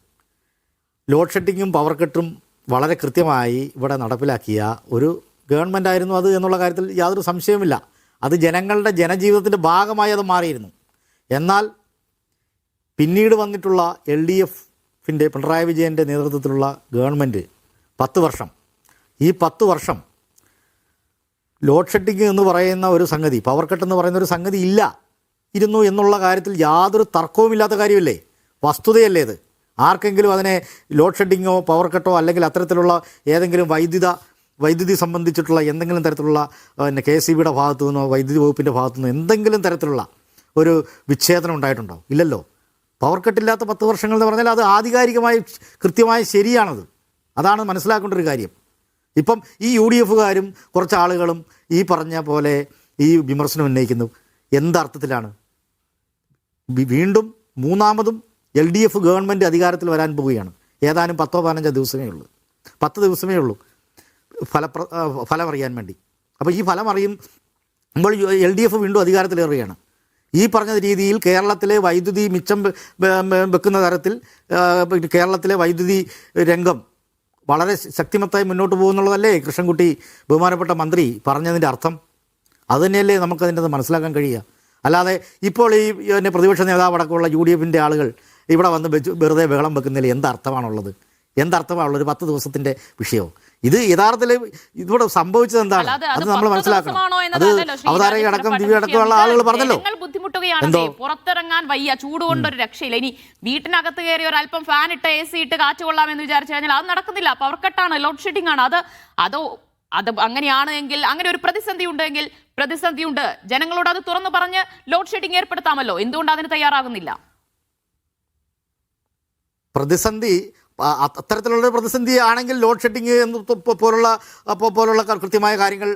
ലോഡ് ഷെഡിങ്ങും പവർ കട്ടും വളരെ കൃത്യമായി ഇവിടെ നടപ്പിലാക്കിയ ഒരു ഗവൺമെൻറ്റായിരുന്നു അത് എന്നുള്ള കാര്യത്തിൽ യാതൊരു സംശയവുമില്ല. അത് ജനങ്ങളുടെ ജനജീവിതത്തിൻ്റെ ഭാഗമായി അത് മാറിയിരുന്നു. എന്നാൽ പിന്നീട് വന്നിട്ടുള്ള LDF-ൻ്റെ പിണറായി വിജയൻ്റെ നേതൃത്വത്തിലുള്ള ഗവൺമെൻറ് 10 വർഷം, ഈ 10 വർഷം ലോഡ് ഷെഡിങ് എന്ന് പറയുന്ന ഒരു സംഗതി, പവർ കട്ട് എന്ന് പറയുന്ന ഒരു സംഗതി ഇരുന്നു എന്നുള്ള കാര്യത്തിൽ യാതൊരു തർക്കവുമില്ലാത്ത കാര്യമല്ലേ? വസ്തുതയല്ലേ ഇത്? ആർക്കെങ്കിലും അതിനെ ലോഡ് ഷെഡിങ്ങോ പവർ കട്ടോ അല്ലെങ്കിൽ അത്തരത്തിലുള്ള ഏതെങ്കിലും വൈദ്യുതി സംബന്ധിച്ചിട്ടുള്ള എന്തെങ്കിലും തരത്തിലുള്ള പിന്നെ KSEBിയുടെ ഭാഗത്തു നിന്നോ വൈദ്യുതി വകുപ്പിൻ്റെ ഭാഗത്തു നിന്നോ എന്തെങ്കിലും തരത്തിലുള്ള ഒരു വിച്ഛേദനം ഉണ്ടായിട്ടുണ്ടോ? ഇല്ലല്ലോ. പവർ കട്ടില്ലാത്ത 10 വർഷങ്ങൾ എന്ന് പറഞ്ഞാൽ അത് ആധികാരികമായി കൃത്യമായി ശരിയാണത്. അതാണ് മനസ്സിലാക്കേണ്ട ഒരു കാര്യം. ഇപ്പം ഈ UDFകാരും കുറച്ച് ആളുകളും ഈ പറഞ്ഞ പോലെ ഈ വിമർശനം ഉന്നയിക്കുന്നു. എന്തർത്ഥത്തിലാണ്? വീണ്ടും മൂന്നാമതും LDF ഗവൺമെൻറ് അധികാരത്തിൽ വരാൻ പോവുകയാണ്. ഏതാനും 10-15 ദിവസമേ ഉള്ളൂ, 10 ദിവസമേ ഉള്ളൂ ഫലം അറിയാൻ വേണ്ടി. അപ്പോൾ ഈ ഫലം അറിയുമ്പോൾ LDF വീണ്ടും അധികാരത്തിലേറുകയാണ്. ഈ പറഞ്ഞ രീതിയിൽ കേരളത്തിലെ വൈദ്യുതി മിച്ചം വെക്കുന്ന തരത്തിൽ കേരളത്തിലെ വൈദ്യുതി രംഗം വളരെ ശക്തിമത്തായി മുന്നോട്ട് പോകുന്നുള്ളതല്ലേ കൃഷ്ണൻകുട്ടി ബഹുമാനപ്പെട്ട മന്ത്രി പറഞ്ഞതിൻ്റെ അർത്ഥം? അതുതന്നെയല്ലേ നമുക്കതിൻ്റെ മനസ്സിലാക്കാൻ കഴിയുക. അല്ലാതെ ഇപ്പോൾ ഈ പ്രതിപക്ഷ നേതാവടക്കമുള്ള UDFൻ്റെ ആളുകൾ ഇവിടെ വന്ന് വെറുതെ ബഹളം വെക്കുന്നതിൽ എന്തർത്ഥമാണുള്ളത്? എന്തർത്ഥമാണുള്ളത്? ഒരു 10 ദിവസത്തിൻ്റെ വിഷയമോ? ഇത് യഥാർത്ഥത്തിൽ ഇവിടെ സംഭവിച്ചത് എന്താണ് അത് നമ്മൾ മനസ്സിലാക്കണം. അത് അവതാരക അടക്കം ദിവ്യ അടക്കമുള്ള ആളുകൾ പറഞ്ഞല്ലോ, ബുദ്ധിമുട്ടുകയാണോ? പുറത്തിറങ്ങാൻ വയ്യ, ചൂട് കൊണ്ടൊരു രക്ഷയില്ല. ഇനി വീട്ടിനകത്ത് കയറി ഒരു അല്പം ഫാൻ ഇട്ട് AC ഇട്ട് കാറ്റ് കൊള്ളാമെന്ന് വിചാരിച്ചു കഴിഞ്ഞാൽ അത് നടക്കുന്നില്ല. പവർ കട്ടാണ്, ലോഡ് ഷെഡിംഗ് ആണ്. അത് അങ്ങനെയാണ് എങ്കിൽ, അങ്ങനെ ഒരു പ്രതിസന്ധി ഉണ്ടെങ്കിൽ പ്രതിസന്ധിയുണ്ട്, ജനങ്ങളോട് അത് തുറന്നു പറഞ്ഞ് ലോഡ് ഷെഡിംഗ് ഏർപ്പെടുത്താമല്ലോ. എന്തുകൊണ്ട് അതിന് തയ്യാറാകുന്നില്ല? പ്രതിസന്ധി അത്തരത്തിലുള്ള പ്രതിസന്ധി ആണെങ്കിൽ ലോഡ് ഷെഡിങ് പോലുള്ള കൃത്യമായ കാര്യങ്ങൾ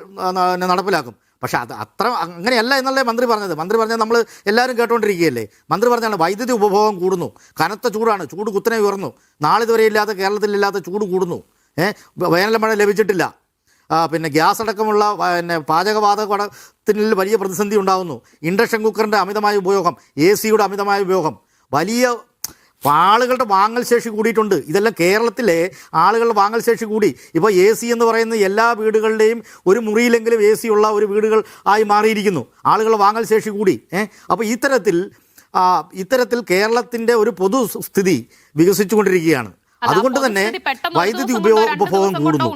നടപ്പിലാക്കും. പക്ഷേ അത്ര അങ്ങനെയല്ല എന്നല്ലേ മന്ത്രി പറഞ്ഞത്. മന്ത്രി പറഞ്ഞത് നമ്മൾ എല്ലാവരും കേട്ടുകൊണ്ടിരിക്കുകയല്ലേ. മന്ത്രി പറഞ്ഞാണ് വൈദ്യുതി ഉപഭോഗം കൂടുന്നു, കനത്ത ചൂടാണ്, ചൂട് കുത്തനെ ഉയർന്നു, നാളിതുവരെ ഇല്ലാത്ത കേരളത്തിലില്ലാത്ത ചൂട് കൂടുന്നു, വേനൽ മഴ ലഭിച്ചിട്ടില്ല, പിന്നെ ഗ്യാസ് അടക്കമുള്ള പാചകവാതകത്തിൽ വലിയ പ്രതിസന്ധി ഉണ്ടാകുന്നു, ഇൻഡക്ഷൻ കുക്കറിൻ്റെ അമിതമായ ഉപയോഗം, AC-യുടെ അമിതമായ ഉപയോഗം, വലിയ ആളുകളുടെ വാങ്ങൽ ശേഷി കൂടിയിട്ടുണ്ട്. ഇതെല്ലാം കേരളത്തിലെ ആളുകളുടെ വാങ്ങൽ ശേഷി കൂടി. ഇപ്പോൾ AC എന്ന് പറയുന്നത് എല്ലാ വീടുകളുടെയും ഒരു മുറിയിലെങ്കിലും AC ഉള്ള ഒരു വീടുകൾ ആയി മാറിയിരിക്കുന്നു. ആളുകളുടെ വാങ്ങൽ ശേഷി കൂടി. അപ്പോൾ ഇത്തരത്തിൽ കേരളത്തിൻ്റെ ഒരു പൊതുസ്ഥിതി വികസിച്ചുകൊണ്ടിരിക്കുകയാണ്. അതുകൊണ്ട് തന്നെ വൈദ്യുതി ഉപഭോഗം കൂടുന്നു.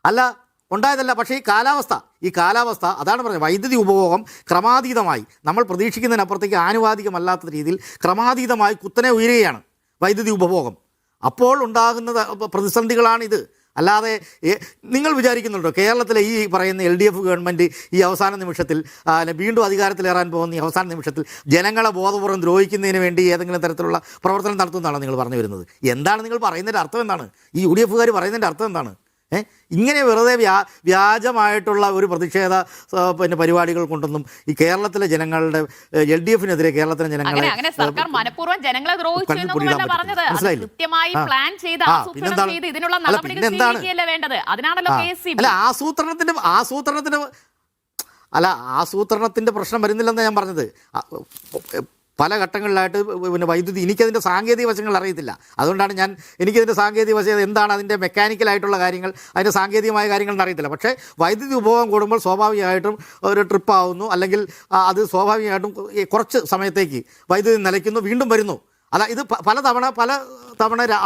അല്ല, ഉണ്ടായതല്ല. പക്ഷേ ഈ കാലാവസ്ഥ അതാണ് പറഞ്ഞത്. വൈദ്യുതി ഉപഭോഗം ക്രമാതീതമായി, നമ്മൾ പ്രതീക്ഷിക്കുന്നതിനപ്പുറത്തേക്ക് ആനുപാതികമല്ലാത്ത രീതിയിൽ ക്രമാതീതമായി കുത്തനെ ഉയരുകയാണ് വൈദ്യുതി ഉപഭോഗം. അപ്പോൾ ഉണ്ടാകുന്ന പ്രതിസന്ധികളാണിത്. അല്ലാതെ നിങ്ങൾ വിചാരിക്കുന്നുണ്ടോ കേരളത്തിലെ ഈ പറയുന്ന LDF ഗവൺമെൻറ് ഈ അവസാന നിമിഷത്തിൽ വീണ്ടും അധികാരത്തിലേറാൻ പോകുന്ന ഈ അവസാന നിമിഷത്തിൽ ജനങ്ങളെ ബോധപൂർവ്വം ദ്രോഹിക്കുന്നതിന് വേണ്ടി ഏതെങ്കിലും തരത്തിലുള്ള പ്രവർത്തനം നടത്തുന്നതാണോ നിങ്ങൾ പറഞ്ഞു വരുന്നത്? എന്താണ് നിങ്ങൾ പറയുന്നതിൻ്റെ അർത്ഥം? എന്താണ് ഈ UDFകാർ പറയുന്നതിൻ്റെ അർത്ഥം? എന്താണ്? ഇങ്ങനെ വെറുതെ വ്യാജമായിട്ടുള്ള ഒരു പ്രതിഷേധ പരിപാടികൾ കൊണ്ടൊന്നും ഈ കേരളത്തിലെ ജനങ്ങളുടെ LDFനെതിരെ കേരളത്തിലെ ജനങ്ങളെ ആസൂത്രണത്തിന്റെ പ്രശ്നം വരുന്നില്ലെന്ന് ഞാൻ പറഞ്ഞത്. പല ഘട്ടങ്ങളിലായിട്ട് വൈദ്യുതി, എനിക്കതിൻ്റെ സാങ്കേതിക വശങ്ങൾ അറിയത്തില്ല. അതുകൊണ്ടാണ് എനിക്കതിൻ്റെ സാങ്കേതിക വശം എന്താണ്, അതിൻ്റെ മെക്കാനിക്കലായിട്ടുള്ള കാര്യങ്ങൾ, അതിൻ്റെ സാങ്കേതികമായ കാര്യങ്ങളൊന്നും അറിയത്തില്ല. പക്ഷേ വൈദ്യുതി ഉപഭോഗം കൂടുമ്പോൾ സ്വാഭാവികമായിട്ടും ഒരു ട്രിപ്പാവുന്നു, അല്ലെങ്കിൽ അത് സ്വാഭാവികമായിട്ടും കുറച്ച് സമയത്തേക്ക് വൈദ്യുതി നിലയ്ക്കുന്നു, വീണ്ടും വരുന്നു. ഇത് പല തവണ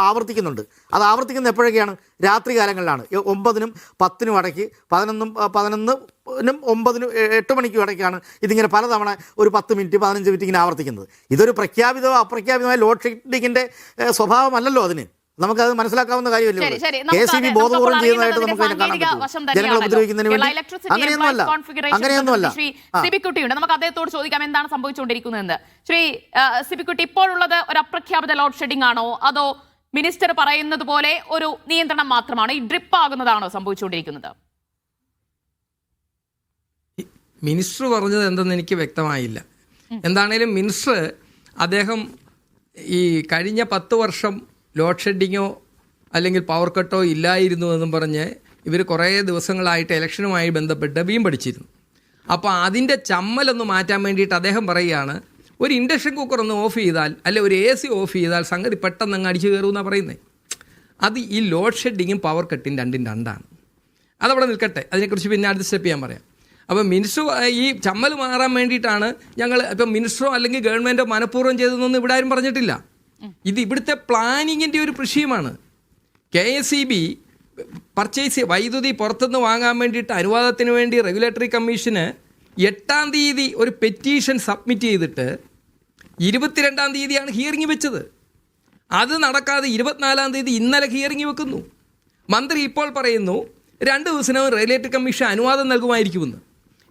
ആവർത്തിക്കുന്നുണ്ട്. അത് ആവർത്തിക്കുന്ന എപ്പോഴൊക്കെയാണ്? രാത്രി കാലങ്ങളിലാണ്. 9-നും 10-നും ഇടയ്ക്ക്, 11-നും 9-നും 8 മണിക്കും ഇടയ്ക്കാണ് ഇതിങ്ങനെ പലതവണ ഒരു 10 മിനിറ്റ് 15 മിനിറ്റ് ഇങ്ങനെ ആവർത്തിക്കുന്നത്. ഇതൊരു പ്രഖ്യാപിതമോ അപ്രഖ്യാപിതമായ ലോഡ് ഷെഡിങ്ങിൻ്റെ സ്വഭാവമല്ലോ. അതിന് നമുക്കത് മനസ്സിലാക്കാവുന്ന കാര്യമല്ലേ. KSEB ബോധപൂർവ്വം ചെയ്യുന്നതായിട്ട് നമുക്ക് അതിനെ കാണാൻ പറ്റും. ജനങ്ങളെ ഉപദ്രവിക്കുന്നതിന് വേണ്ടി അങ്ങനെയൊന്നുമല്ല. സിബിക്കുട്ടിയുണ്ട്, നമുക്ക് അദ്ദേഹത്തോട് ചോദിക്കാം എന്താണ് സംഭവിച്ചുകൊണ്ടിരിക്കുന്നതെന്ന്. ശ്രീ സിബിക്കുട്ടി, ഇപ്പോഴുള്ളത് ഒരു അപ്രഖ്യാപിത ലോഡ് ഷെഡിംഗ് ആണോ, അതോ മിനിസ്റ്റർ പറയുന്നത് പോലെ ഒരു നിയന്ത്രണം മാത്രമാണോ? ഈ ഡ്രിപ്പ് ആകുന്നതാണോ സംഭവിച്ചുകൊണ്ടിരിക്കുന്നത്? മിനിസ്റ്റർ പറഞ്ഞത് എന്തെന്ന് എനിക്ക് വ്യക്തമായില്ല. എന്താണേലും മിനിസ്റ്റർ അദ്ദേഹം ഈ കഴിഞ്ഞ 10 വർഷം ലോഡ് ഷെഡിങ്ങോ അല്ലെങ്കിൽ പവർ കട്ടോ ഇല്ലായിരുന്നു എന്നും പറഞ്ഞ് ഇവർ കുറേ ദിവസങ്ങളായിട്ട് ഇലക്ഷനുമായി ബന്ധപ്പെട്ട് വീമ്പടിച്ചിരുന്നു. അപ്പോൾ അതിൻ്റെ ചമ്മലൊന്ന് മാറ്റാൻ വേണ്ടിയിട്ട് അദ്ദേഹം പറയുകയാണ്, ഒരു ഇൻഡക്ഷൻ കുക്കർ ഒന്ന് ഓഫ് ചെയ്താൽ, അല്ലെ ഒരു AC ഓഫ് ചെയ്താൽ സംഗതി പെട്ടെന്ന് അങ്ങ് അടിച്ചു കയറുമെന്നാണ് പറയുന്നത്. അത് ഈ ലോഡ് ഷെഡിങ്ങും പവർ കട്ടും രണ്ടും രണ്ടാണ്. അതവിടെ നിൽക്കട്ടെ, അതിനെക്കുറിച്ച് പിന്നെ അടുത്ത സ്റ്റെപ്പ് ഞാൻ പറയാം. അപ്പോൾ മിനിസ്റ്റർ ഈ ചമ്മൽ മാറാൻ വേണ്ടിയിട്ടാണ് ഇപ്പം മിനിസ്റ്ററോ അല്ലെങ്കിൽ ഗവൺമെൻറ്റോ മനഃപൂർവ്വം ചെയ്തതെന്നൊന്നും ഇവിടെ ആരും പറഞ്ഞിട്ടില്ല. ഇത് ഇവിടുത്തെ പ്ലാനിങ്ങിൻ്റെ ഒരു വിഷയമാണ്. KSEB വൈദ്യുതി പുറത്തുനിന്ന് വാങ്ങാൻ വേണ്ടിയിട്ട് അനുവാദത്തിന് വേണ്ടി റെഗുലേറ്ററി കമ്മീഷന് 8-ാം തീയതി ഒരു പെറ്റീഷൻ സബ്മിറ്റ് ചെയ്തിട്ട് 22-ാം തീയതിയാണ് ഹിയറിംഗ് വെച്ചത്. അത് നടക്കാതെ 24-ാം തീയതി ഇന്നലെ ഹിയറിംഗ് വെക്കുന്നു. മന്ത്രി ഇപ്പോൾ പറയുന്നു 2 ദിവസത്തിനകം റെഗുലേറ്ററി കമ്മീഷൻ അനുവാദം നൽകുമായിരിക്കുമെന്ന്.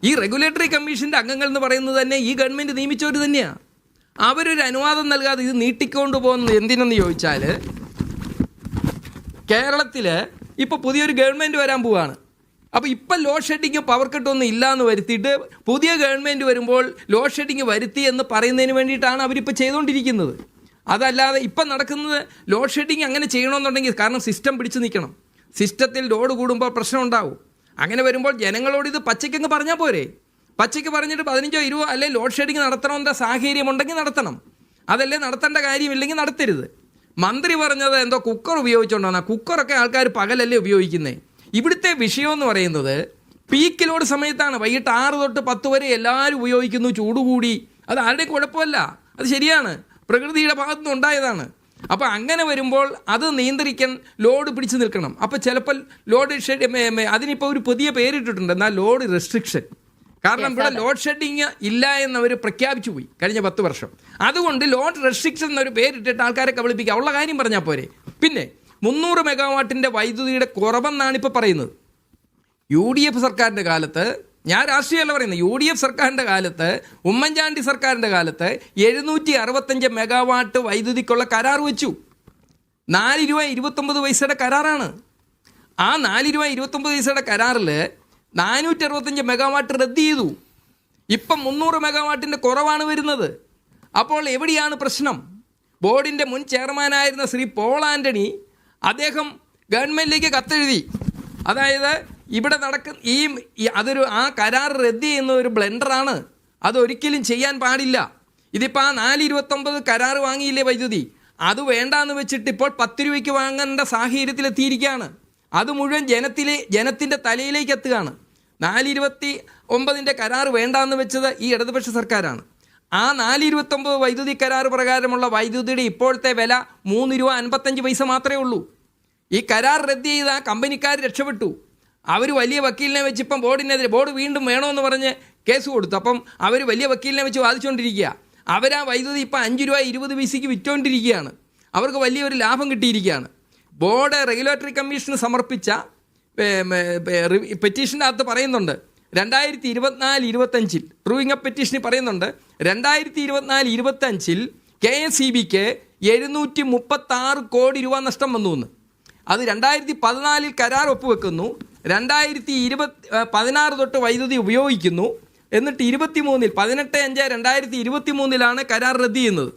ഈ റെഗുലേറ്ററി കമ്മീഷൻ്റെ അംഗങ്ങൾ എന്ന് പറയുന്നത് തന്നെ ഈ ഗവൺമെൻറ് നിയമിച്ചവർ തന്നെയാണ്. അവരൊരു അനുവാദം നൽകാതെ ഇത് നീട്ടിക്കൊണ്ടു പോകുന്നത് എന്തിനെന്ന് ചോദിച്ചാൽ, കേരളത്തിൽ ഇപ്പോൾ പുതിയൊരു ഗവൺമെൻറ് വരാൻ പോവുകയാണ്. അപ്പോൾ ഇപ്പം ലോഡ് ഷെഡിങ് പവർ കട്ടൊന്നും ഇല്ലയെന്ന് വരുത്തിയിട്ട് പുതിയ ഗവൺമെൻറ് വരുമ്പോൾ ലോഡ് ഷെഡിങ് വരുത്തി എന്ന് പറയുന്നതിന് വേണ്ടിയിട്ടാണ് അവരിപ്പോൾ ചെയ്തുകൊണ്ടിരിക്കുന്നത്. അതല്ലാതെ ഇപ്പം നടക്കുന്നത് ലോഡ് ഷെഡിങ് അങ്ങനെ ചെയ്യണമെന്നുണ്ടെങ്കിൽ, കാരണം സിസ്റ്റം പിടിച്ചു നിൽക്കണം. സിസ്റ്റത്തിൽ ലോഡ് കൂടുമ്പോൾ പ്രശ്നം ഉണ്ടാവും. അങ്ങനെ വരുമ്പോൾ ജനങ്ങളോട് ഇത് പച്ചയ്ക്കങ്ങ് പറഞ്ഞാൽ പോരെ. പച്ചയ്ക്ക് പറഞ്ഞിട്ട് 15-20 അല്ലെ ലോഡ് ഷെഡിങ് നടത്തണമെന്ന സാഹചര്യമുണ്ടെങ്കിൽ നടത്തണം. അതല്ലേ നടത്തേണ്ട കാര്യമില്ലെങ്കിൽ നടത്തരുത്. മന്ത്രി പറഞ്ഞത് എന്തോ കുക്കർ ഉപയോഗിച്ചുകൊണ്ടാണ്. കുക്കറൊക്കെ ആൾക്കാർ പകലല്ലേ ഉപയോഗിക്കുന്നത്. ഇവിടുത്തെ വിഷയം എന്ന് പറയുന്നത് പീക്ക് ലോഡ് സമയത്താണ്. വൈകിട്ട് 6 തൊട്ട് 10 വരെ എല്ലാവരും ഉപയോഗിക്കുന്നു. ചൂടുകൂടി, അത് ആരുടെയും കുഴപ്പമല്ല, അത് ശരിയാണ്, പ്രകൃതിയുടെ ഭാഗത്തുനിന്ന് ഉണ്ടായതാണ്. അപ്പോൾ അങ്ങനെ വരുമ്പോൾ അത് നിയന്ത്രിക്കാൻ ലോഡ് പിടിച്ചു നിൽക്കണം. അപ്പോൾ ചിലപ്പോൾ ലോഡ് അതിനിപ്പോൾ ഒരു പുതിയ പേരിട്ടിട്ടുണ്ട്, എന്നാൽ ലോഡ് റെസ്ട്രിക്ഷൻ. കാരണം ഇവിടെ ലോഡ് ഷെഡിങ് ഇല്ല എന്നവർ പ്രഖ്യാപിച്ചു പോയി കഴിഞ്ഞ 10 വർഷം. അതുകൊണ്ട് ലോഡ് റെസ്ട്രിക്ഷൻ എന്നൊരു പേരിട്ടിട്ട് ആൾക്കാരെ കബളിപ്പിക്കുക. ഉള്ള കാര്യം പറഞ്ഞാൽ പോരെ. പിന്നെ 300 മെഗാവാട്ടിൻ്റെ വൈദ്യുതിയുടെ കുറവെന്നാണ് ഇപ്പോൾ പറയുന്നത്. UDF സർക്കാരിൻ്റെ കാലത്ത്, ഞാൻ രാഷ്ട്രീയമല്ല പറയുന്നത്, UDF സർക്കാരിൻ്റെ കാലത്ത്, ഉമ്മൻചാണ്ടി സർക്കാരിൻ്റെ കാലത്ത് 765 മെഗാവാട്ട് വൈദ്യുതിക്കുള്ള കരാർ വെച്ചു. 4 രൂപ 29 പൈസയുടെ കരാറാണ്. ആ 4 രൂപ 29 പൈസയുടെ കരാറിൽ 465 മെഗാവാട്ട് റദ്ദ് ചെയ്തു. ഇപ്പം 300 മെഗാവാട്ടിൻ്റെ കുറവാണ് വരുന്നത്. അപ്പോൾ എവിടെയാണ് പ്രശ്നം? ബോർഡിൻ്റെ മുൻ ചെയർമാനായിരുന്ന ശ്രീ പോൾ ആൻ്റണി അദ്ദേഹം ഗവൺമെൻറ്റിലേക്ക് കത്തെഴുതി. അതായത് ഇവിടെ അതൊരു ആ കരാർ റദ്ദ് ചെയ്യുന്ന ഒരു ബ്ലെൻഡറാണ്, അതൊരിക്കലും ചെയ്യാൻ പാടില്ല. ഇതിപ്പോൾ ആ 429 കരാർ വാങ്ങിയില്ലേ വൈദ്യുതി, അത് വേണ്ടാന്ന് വെച്ചിട്ട് ഇപ്പോൾ 10 രൂപയ്ക്ക് വാങ്ങേണ്ട സാഹചര്യത്തിലെത്തിയിരിക്കുകയാണ്. അത് മുഴുവൻ ജനത്തിൻ്റെ തലയിലേക്ക് എത്തുകയാണ്. 429 കരാർ വേണ്ടാന്ന് വെച്ചത് ഈ ഇടതുപക്ഷ സർക്കാരാണ്. ആ 429 വൈദ്യുതി കരാർ പ്രകാരമുള്ള വൈദ്യുതിയുടെ ഇപ്പോഴത്തെ വില 3 രൂപ 55 പൈസ മാത്രമേ ഉള്ളൂ. ഈ കരാർ റദ്ദ് ചെയ്ത കമ്പനിക്കാർ രക്ഷപ്പെട്ടു. അവർ വലിയ വക്കീലിനെ വെച്ച് ഇപ്പം ബോർഡിനെതിരെ, ബോർഡ് വീണ്ടും വേണമെന്ന് പറഞ്ഞ് കേസ് കൊടുത്തു. അപ്പം അവർ വലിയ വക്കീലിനെ വെച്ച് വാദിച്ചുകൊണ്ടിരിക്കുക. അവരാ വൈദ്യുതി ഇപ്പം 5 രൂപ 20 പൈസയ്ക്ക് വിറ്റുകൊണ്ടിരിക്കുകയാണ്. അവർക്ക് വലിയൊരു ലാഭം കിട്ടിയിരിക്കുകയാണ്. ബോർഡ് റെഗുലേറ്ററി കമ്മീഷന് സമർപ്പിച്ച പെറ്റീഷൻ്റെ അകത്ത് പറയുന്നുണ്ട് 2024-25 ട്രൂയിങ് അപ്പ് പെറ്റീഷനിൽ പറയുന്നുണ്ട് 2024-25 KSEBക്ക് 736 കോടി രൂപ നഷ്ടം വന്നു എന്ന്. അത് 2014 കരാർ ഒപ്പുവെക്കുന്നു, 2016 തൊട്ട് വൈദ്യുതി ഉപയോഗിക്കുന്നു, എന്നിട്ട് 18/5/2023 കരാർ റദ്ദ് ചെയ്യുന്നത്.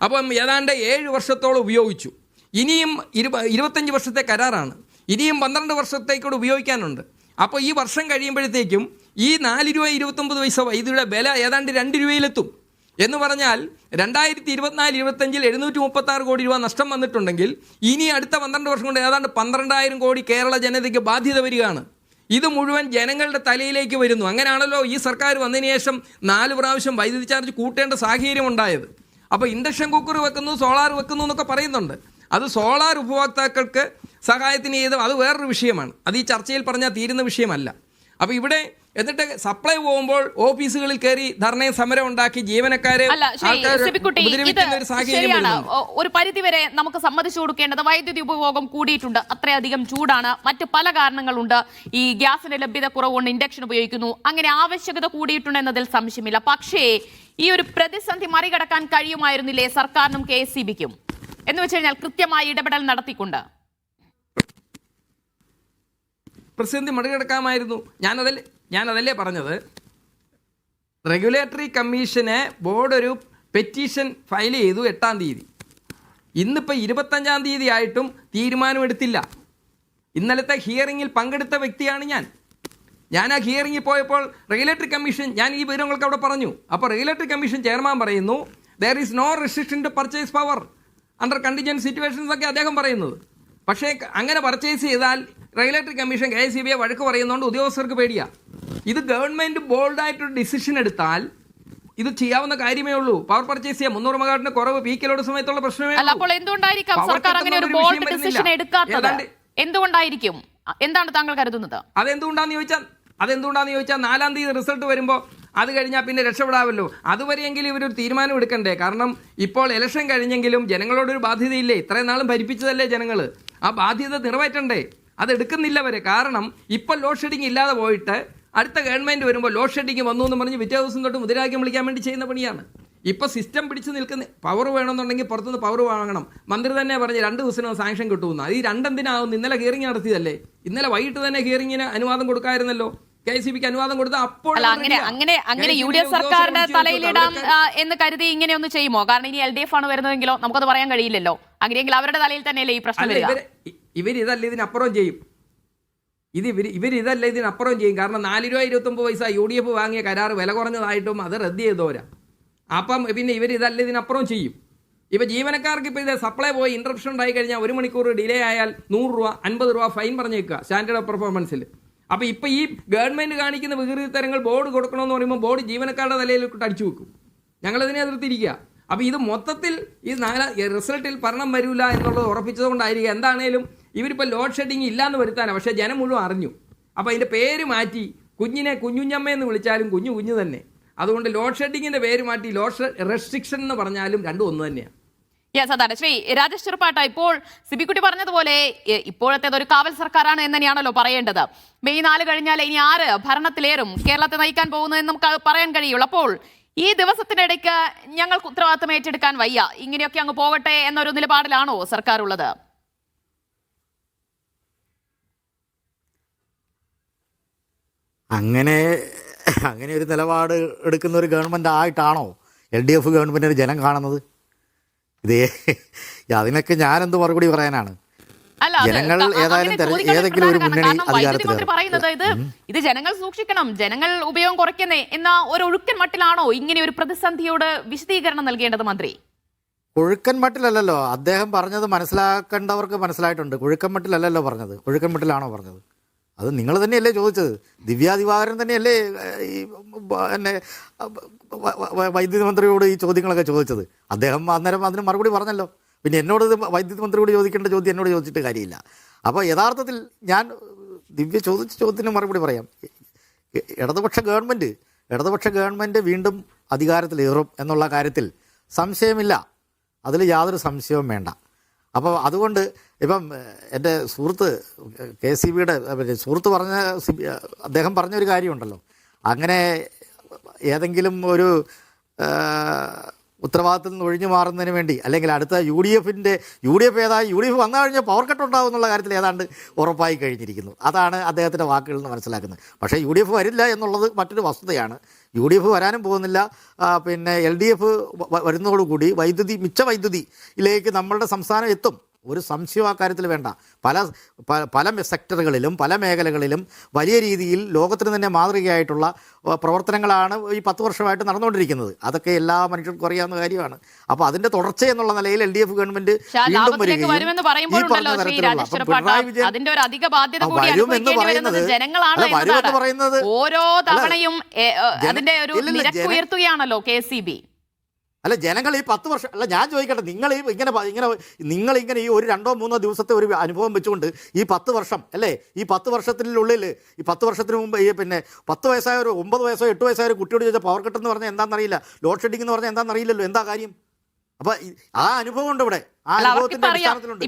അപ്പം ഏതാണ്ട് 7 വർഷത്തോളം ഉപയോഗിച്ചു. ഇനിയും 25 വർഷത്തെ കരാറാണ്. ഇനിയും 12 വർഷത്തേക്കൂടെ ഉപയോഗിക്കാനുണ്ട്. അപ്പോൾ ഈ വർഷം കഴിയുമ്പോഴത്തേക്കും ഈ 4 രൂപ 29 പൈസ വൈദ്യുതിയുടെ വില ഏതാണ്ട് 2 രൂപയിലെത്തും. എന്ന് പറഞ്ഞാൽ 2024-25 736 കോടി രൂപ നഷ്ടം വന്നിട്ടുണ്ടെങ്കിൽ ഇനി അടുത്ത 12 വർഷം കൊണ്ട് ഏതാണ്ട് 12,000 കോടി കേരള ജനതയ്ക്ക് ബാധ്യത വരികയാണ്. ഇത് മുഴുവൻ ജനങ്ങളുടെ തലയിലേക്ക് വരുന്നു. അങ്ങനെയാണല്ലോ ഈ സർക്കാർ വന്നതിന് ശേഷം 4 പ്രാവശ്യം വൈദ്യുതി ചാർജ് കൂട്ടേണ്ട സാഹചര്യം ഉണ്ടായത്. അപ്പോൾ ഇൻഡക്ഷൻ കുക്കർ വെക്കുന്നു, സോളാർ വെക്കുന്നു എന്നൊക്കെ പറയുന്നുണ്ട്. അത് സോളാർ ഉപഭോക്താക്കൾക്ക് സഹായത്തിന് ചെയ്ത് അത് വേറൊരു വിഷയമാണ്. അത് ഈ ചർച്ചയിൽ പറഞ്ഞാൽ തീരുന്ന വിഷയമല്ല. അപ്പോൾ ഇവിടെ എന്നിട്ട് സപ്ലൈ പോകുമ്പോൾ ഓഫീസുകളിൽ കയറി ധർണയും സമരം ഉണ്ടാക്കി ജീവനക്കാരെ ഒരു പരിധിവരെ നമുക്ക് സമ്മതിച്ചു കൊടുക്കേണ്ടത് വൈദ്യുതി ഉപഭോഗം കൂടിയിട്ടുണ്ട്, അത്രയധികം ചൂടാണ്, മറ്റ് പല കാരണങ്ങളുണ്ട്. ഈ ഗ്യാസിന്റെ ലഭ്യത കുറവുണ്ട്, ഇൻഡക്ഷൻ ഉപയോഗിക്കുന്നു, അങ്ങനെ ആവശ്യകത കൂടിയിട്ടുണ്ട് എന്നതിൽ സംശയമില്ല. പക്ഷേ ഈ ഒരു പ്രതിസന്ധി മറികടക്കാൻ കഴിയുമായിരുന്നില്ലേ സർക്കാരിനും KSEBിക്കും എന്ന് വെച്ച് കഴിഞ്ഞാൽ കൃത്യമായി ഇടപെടൽ നടത്തിക്കൊണ്ട്? പ്രതിസന്ധി മറികടക്കാമായിരുന്നു. ഞാനതല്ലേ പറഞ്ഞത്. റെഗുലേറ്ററി കമ്മീഷനെ ബോർഡ് ഒരു പെറ്റീഷൻ ഫയൽ ചെയ്തു 8-ാം തീയതി. ഇന്നിപ്പോൾ 25-ാം തീയതി ആയിട്ടും തീരുമാനമെടുത്തില്ല. ഇന്നലത്തെ ഹിയറിങ്ങിൽ പങ്കെടുത്ത വ്യക്തിയാണ് ഞാൻ ആ ഹിയറിങ്ങിൽ പോയപ്പോൾ റെഗുലേറ്ററി കമ്മീഷൻ, ഞാൻ ഈ വിവരങ്ങളൊക്കെ അവിടെ പറഞ്ഞു. അപ്പോൾ റെഗുലേറ്ററി കമ്മീഷൻ ചെയർമാൻ പറയുന്നു there is no restriction to purchase power under contingent situations ഒക്കെ അദ്ദേഹം പറയുന്നത്. പക്ഷേ അങ്ങനെ പർച്ചേസ് ചെയ്താൽ റെഗുലേറ്ററി കമ്മീഷൻ KSEBയെ വഴക്ക് പറയുന്നതുകൊണ്ട് ഉദ്യോഗസ്ഥർക്ക് പേടിയാ. ഇത് ഗവൺമെൻറ് ബോൾഡായിട്ടൊരു ഡിസിഷൻ എടുത്താൽ ഇത് ചെയ്യാവുന്ന കാര്യമേ ഉള്ളൂ. പവർ പർച്ചേസ് ചെയ്യാം. 300 മെഗാവാട്ടിന് കുറവ് പീക്കിലോട് സമയത്തുള്ള പ്രശ്നമേ. അപ്പോൾ എന്തുകൊണ്ടായിരിക്കും സർക്കാർ അങ്ങനെ ഒരു ബോൾഡ് ഡിസിഷൻ എടുക്കാത്തത്? എന്തുകൊണ്ടായിരിക്കും? എന്താണ് താങ്കൾ കരുതുന്നത്? അതെന്തുകൊണ്ടാന്ന് ചോദിച്ചാൽ 4-ാം തീയതി റിസൾട്ട് വരുമ്പോൾ അത് കഴിഞ്ഞാൽ പിന്നെ രക്ഷപ്പെടാമല്ലോ. അതുവരെയെങ്കിലും ഇവരൊരു തീരുമാനം എടുക്കണ്ടേ? കാരണം ഇപ്പോൾ ഇലക്ഷൻ കഴിഞ്ഞെങ്കിലും ജനങ്ങളോടൊരു ബാധ്യതയില്ലേ? ഇത്രയും നാളും ഭരിപ്പിച്ചതല്ലേ ജനങ്ങൾ? ആ ബാധ്യത നിറവേറ്റണ്ടേ? അതെടുക്കുന്നില്ല അവർ. കാരണം ഇപ്പോൾ ലോഡ് ഷെഡിങ് ഇല്ലാതെ പോയിട്ട് അടുത്ത ഗവൺമെൻറ് വരുമ്പോൾ ലോഡ് ഷെഡിങ് വന്നു എന്ന് പറഞ്ഞ് പിറ്റേ ദിവസം തൊട്ട് മുദ്രാവാക്യം വിളിക്കാൻ വേണ്ടി ചെയ്യുന്ന പണിയാണ്. ഇപ്പോൾ സിസ്റ്റം പിടിച്ച് നിൽക്കുന്ന പവർ വേണമെന്നുണ്ടെങ്കിൽ പുറത്തുനിന്ന് പവർ വാങ്ങണം. മന്ത്രി തന്നെ പറഞ്ഞ് 2 ദിവസത്തിനകം സാങ്ഷൻ കിട്ടുമെന്ന്. ഈ 2 എന്തിനാവുന്നു? ഇന്നലെ ഹിയറിംഗ് നടത്തിയതല്ലേ? ഇന്നലെ വൈകിട്ട് തന്നെ ഹിയറിങ്ങിന് അനുവാദം കൊടുക്കാമായിരുന്നല്ലോ. KCBക്ക് അനുവാദം കൊടുത്ത അപ്പോൾ അങ്ങനെ UDF സർക്കാരിന്റെ തലയിലിടാം എന്ന് കരുതി ഇങ്ങനെ ഒന്ന് ചെയ്യുമോ? കാരണം ഇനി LDF ആണ് വരുന്നതെങ്കിലോ നമുക്കത് പറയാൻ കഴിയില്ലല്ലോ. അങ്ങനെയെങ്കിൽ അവരുടെ തലയിൽ തന്നെയല്ലേ ഈ പ്രശ്നം വരിക? ഇവരിതല്ല ഇതിനപ്പുറം ചെയ്യും. ഇവരിതല്ല ഇതിനപ്പുറം ചെയ്യും. കാരണം 4 രൂപ 29 UDF വാങ്ങിയ കരാർ വില കുറഞ്ഞതായിട്ടും അത് റദ്ദ് ചെയ്തോരാ. അപ്പം പിന്നെ ഇവരിതല്ല ഇതിനപ്പുറം ചെയ്യും. ഇപ്പോൾ ജീവനക്കാർക്ക് ഇപ്പോൾ ഇത് സപ്ലൈ പോയി ഇൻട്രപ്ഷൻ ഉണ്ടായി കഴിഞ്ഞാൽ 1 മണിക്കൂർ ഡിലേ ആയാൽ 100 രൂപ 50 രൂപ ഫൈൻ പറഞ്ഞേക്കുക സ്റ്റാൻഡേർഡ് ഓഫ് പെർഫോമൻസിൽ. അപ്പോൾ ഇപ്പോൾ ഈ ഗവൺമെൻറ് കാണിക്കുന്ന വികൃതിത്തരങ്ങൾ ബോർഡ് കൊടുക്കണമെന്ന് പറയുമ്പോൾ ബോർഡ് ജീവനക്കാരുടെ തലയിലോട്ട് അടിച്ചു വെക്കും. ഞങ്ങളതിനെ എതിർത്തിരിക്കുക. അപ്പോൾ ഇത് മൊത്തത്തിൽ ഈ റിസൾട്ടിൽ ഭരണം വരില്ല എന്നുള്ളത് ഉറപ്പിച്ചതുകൊണ്ടായിരിക്കും. എന്താണേലും ഇവരിപ്പോൾ ലോഡ് ഷെഡിങ് ഇല്ലയെന്ന് വരുത്താനാണ്. പക്ഷേ ജനം മുഴുവൻ അറിഞ്ഞു. അപ്പോൾ അതിൻ്റെ പേര് മാറ്റി കുഞ്ഞിനെ കുഞ്ഞുഞ്ഞമ്മയെന്ന് വിളിച്ചാലും കുഞ്ഞു തന്നെ. അതുകൊണ്ട് ലോഡ് ഷെഡിങ്ങിൻ്റെ പേര് മാറ്റി ലോഡ് റെസ്ട്രിക്ഷൻ എന്ന് പറഞ്ഞാലും രണ്ടും ഒന്ന് തന്നെയാണ്. അതാണ് ശ്രീ രാജേഷ് ചെറുപ്പാട്ട. ഇപ്പോൾ സിബിക്കുട്ടി പറഞ്ഞതുപോലെ ഇപ്പോഴത്തേത് ഒരു കാവൽ സർക്കാരാണ് എന്ന് തന്നെയാണല്ലോ പറയേണ്ടത്. മെയ് 4 കഴിഞ്ഞാൽ ഇനി ആര് ഭരണത്തിലേറും കേരളത്തെ നയിക്കാൻ പോകുന്നതെന്ന് നമുക്ക് പറയാൻ കഴിയുള്ളൂ. അപ്പോൾ ഈ ദിവസത്തിനിടയ്ക്ക് ഞങ്ങൾക്ക് ഉത്തരവാദിത്തം ഏറ്റെടുക്കാൻ വയ്യ, ഇങ്ങനെയൊക്കെ അങ്ങ് പോകട്ടെ എന്നൊരു നിലപാടിലാണോ സർക്കാർ ഉള്ളത്? അങ്ങനെ ഒരു നിലപാട് എടുക്കുന്ന ഒരു ഗവൺമെൻറ് ആയിട്ടാണോ LDF ഗവൺമെൻറ്റിന് ജനം കാണുന്നത്? അതിനൊക്കെ ഞാനെന്ത് മറുപടി പറയാനാണ്? ജനങ്ങൾ ഏതായാലും ഏതെങ്കിലും ഒരു മുന്നണി അധികാരത്തിൽ പറയുന്നത് ഇത് ജനങ്ങൾ സൂക്ഷിക്കണം, ജനങ്ങൾ ഉപയോഗം കുറയ്ക്കുന്നേ എന്ന ഒരു ഒഴുക്കൻ മട്ടിലാണോ ഇങ്ങനെ ഒരു പ്രതിസന്ധിയോട് വിശദീകരണം നൽകേണ്ടത് മന്ത്രി? ഒഴുക്കൻ മട്ടിലല്ലല്ലോ അദ്ദേഹം പറഞ്ഞത്. മനസ്സിലാക്കേണ്ടവർക്ക് മനസ്സിലായിട്ടുണ്ട്. ഒഴുക്കൻ മട്ടിലല്ലല്ലോ പറഞ്ഞത്. ഒഴുക്കൻ മട്ടിലാണോ പറഞ്ഞത്? അത് നിങ്ങൾ തന്നെയല്ലേ ചോദിച്ചത്. ദിവ്യ ദിവാകരൻ തന്നെയല്ലേ ഈ എന്നെ വൈദ്യുതി മന്ത്രിയോട് ഈ ചോദ്യങ്ങളൊക്കെ ചോദിച്ചത്. അദ്ദേഹം അന്നേരം അതിന് മറുപടി പറഞ്ഞല്ലോ. പിന്നെ എന്നോട് വൈദ്യുതി മന്ത്രിയോട് ചോദിക്കേണ്ട ചോദ്യം എന്നോട് ചോദിച്ചിട്ട് കാര്യമില്ല. അപ്പോൾ യഥാർത്ഥത്തിൽ ഞാൻ ദിവ്യ ചോദിച്ച ചോദ്യത്തിന് മറുപടി പറയാം. ഇടതുപക്ഷ ഗവൺമെൻറ് വീണ്ടും അധികാരത്തിലേറും എന്നുള്ള കാര്യത്തിൽ സംശയമില്ല. അതിൽ യാതൊരു സംശയവും വേണ്ട. അപ്പോൾ അതുകൊണ്ട് ഇപ്പം എൻ്റെ സുഹൃത്ത് KCBയുടെ സുഹൃത്ത് അദ്ദേഹം പറഞ്ഞൊരു കാര്യമുണ്ടല്ലോ. അങ്ങനെ ഏതെങ്കിലും ഒരു ഉത്തരവാദിത്തത്തിൽ നിന്ന് ഒഴിഞ്ഞു മാറുന്നതിന് വേണ്ടി അല്ലെങ്കിൽ അടുത്ത UDF വന്നു കഴിഞ്ഞാൽ പവർ കട്ട് ഉണ്ടാകും എന്നുള്ള കാര്യത്തിൽ ഏതാണ്ട് ഉറപ്പായി കഴിഞ്ഞിരിക്കുന്നു. അതാണ് അദ്ദേഹത്തിൻ്റെ വാക്കുകളിൽ നിന്ന് മനസ്സിലാക്കുന്നത്. പക്ഷേ UDF വരില്ല എന്നുള്ളത് മറ്റൊരു വസ്തുതയാണ്. UDF വരാനും പോകുന്നില്ല. പിന്നെ LDF വരുന്നതോടുകൂടി മിച്ച വൈദ്യുതിയിലേക്ക് നമ്മളുടെ സംസ്ഥാനം എത്തും. ഒരു സംശയം ആ കാര്യത്തിൽ വേണ്ട. പല സെക്ടറുകളിലും പല മേഖലകളിലും വലിയ രീതിയിൽ ലോകത്തിന് തന്നെ മാതൃകയായിട്ടുള്ള പ്രവർത്തനങ്ങളാണ് ഈ 10 വർഷമായിട്ട് നടന്നുകൊണ്ടിരിക്കുന്നത്. അതൊക്കെ എല്ലാ മനുഷ്യർക്കും അറിയാവുന്ന കാര്യമാണ്. അപ്പോൾ അതിൻ്റെ തുടർച്ച എന്നുള്ള നിലയിൽ LDF ഗവൺമെന്റ് വീണ്ടും വരികയും വരുമെന്ന് പറയുന്നത് ഓരോ തവണയും അതിന്റെ ഒരു നിരക്ക് ഉയർത്തുകയാണല്ലോ KCB. അല്ല, ജനങ്ങൾ ഈ 10 വർഷം അല്ല, ഞാൻ ചോദിക്കട്ടെ, നിങ്ങളിങ്ങനെ ഈ ഒരു 2-3 ദിവസത്തെ ഒരു അനുഭവം വെച്ചുകൊണ്ട് ഈ 10 വർഷം അല്ലേ, ഈ 10 വർഷത്തിനുള്ളിൽ ഈ 10 വർഷത്തിന് മുമ്പ് ഈ പിന്നെ 10 വയസ്സായ ഒരു 9 വയസ്സോ 8 വയസ്സായ ഒരു കുട്ടിയോട് ചോദിച്ചാൽ പവർ കട്ട് എന്ന് പറഞ്ഞാൽ എന്താണെന്നറിയില്ല, ലോഡ് ഷെഡിംഗ് എന്ന് പറഞ്ഞാൽ എന്താണെന്നറിയില്ലല്ലോ. എന്താ കാര്യം? അപ്പൊ ആ അനുഭവം ഉണ്ട് ഇവിടെ. ആ അനുഭവത്തിന്റെ അടിസ്ഥാനത്തിലുണ്ട്.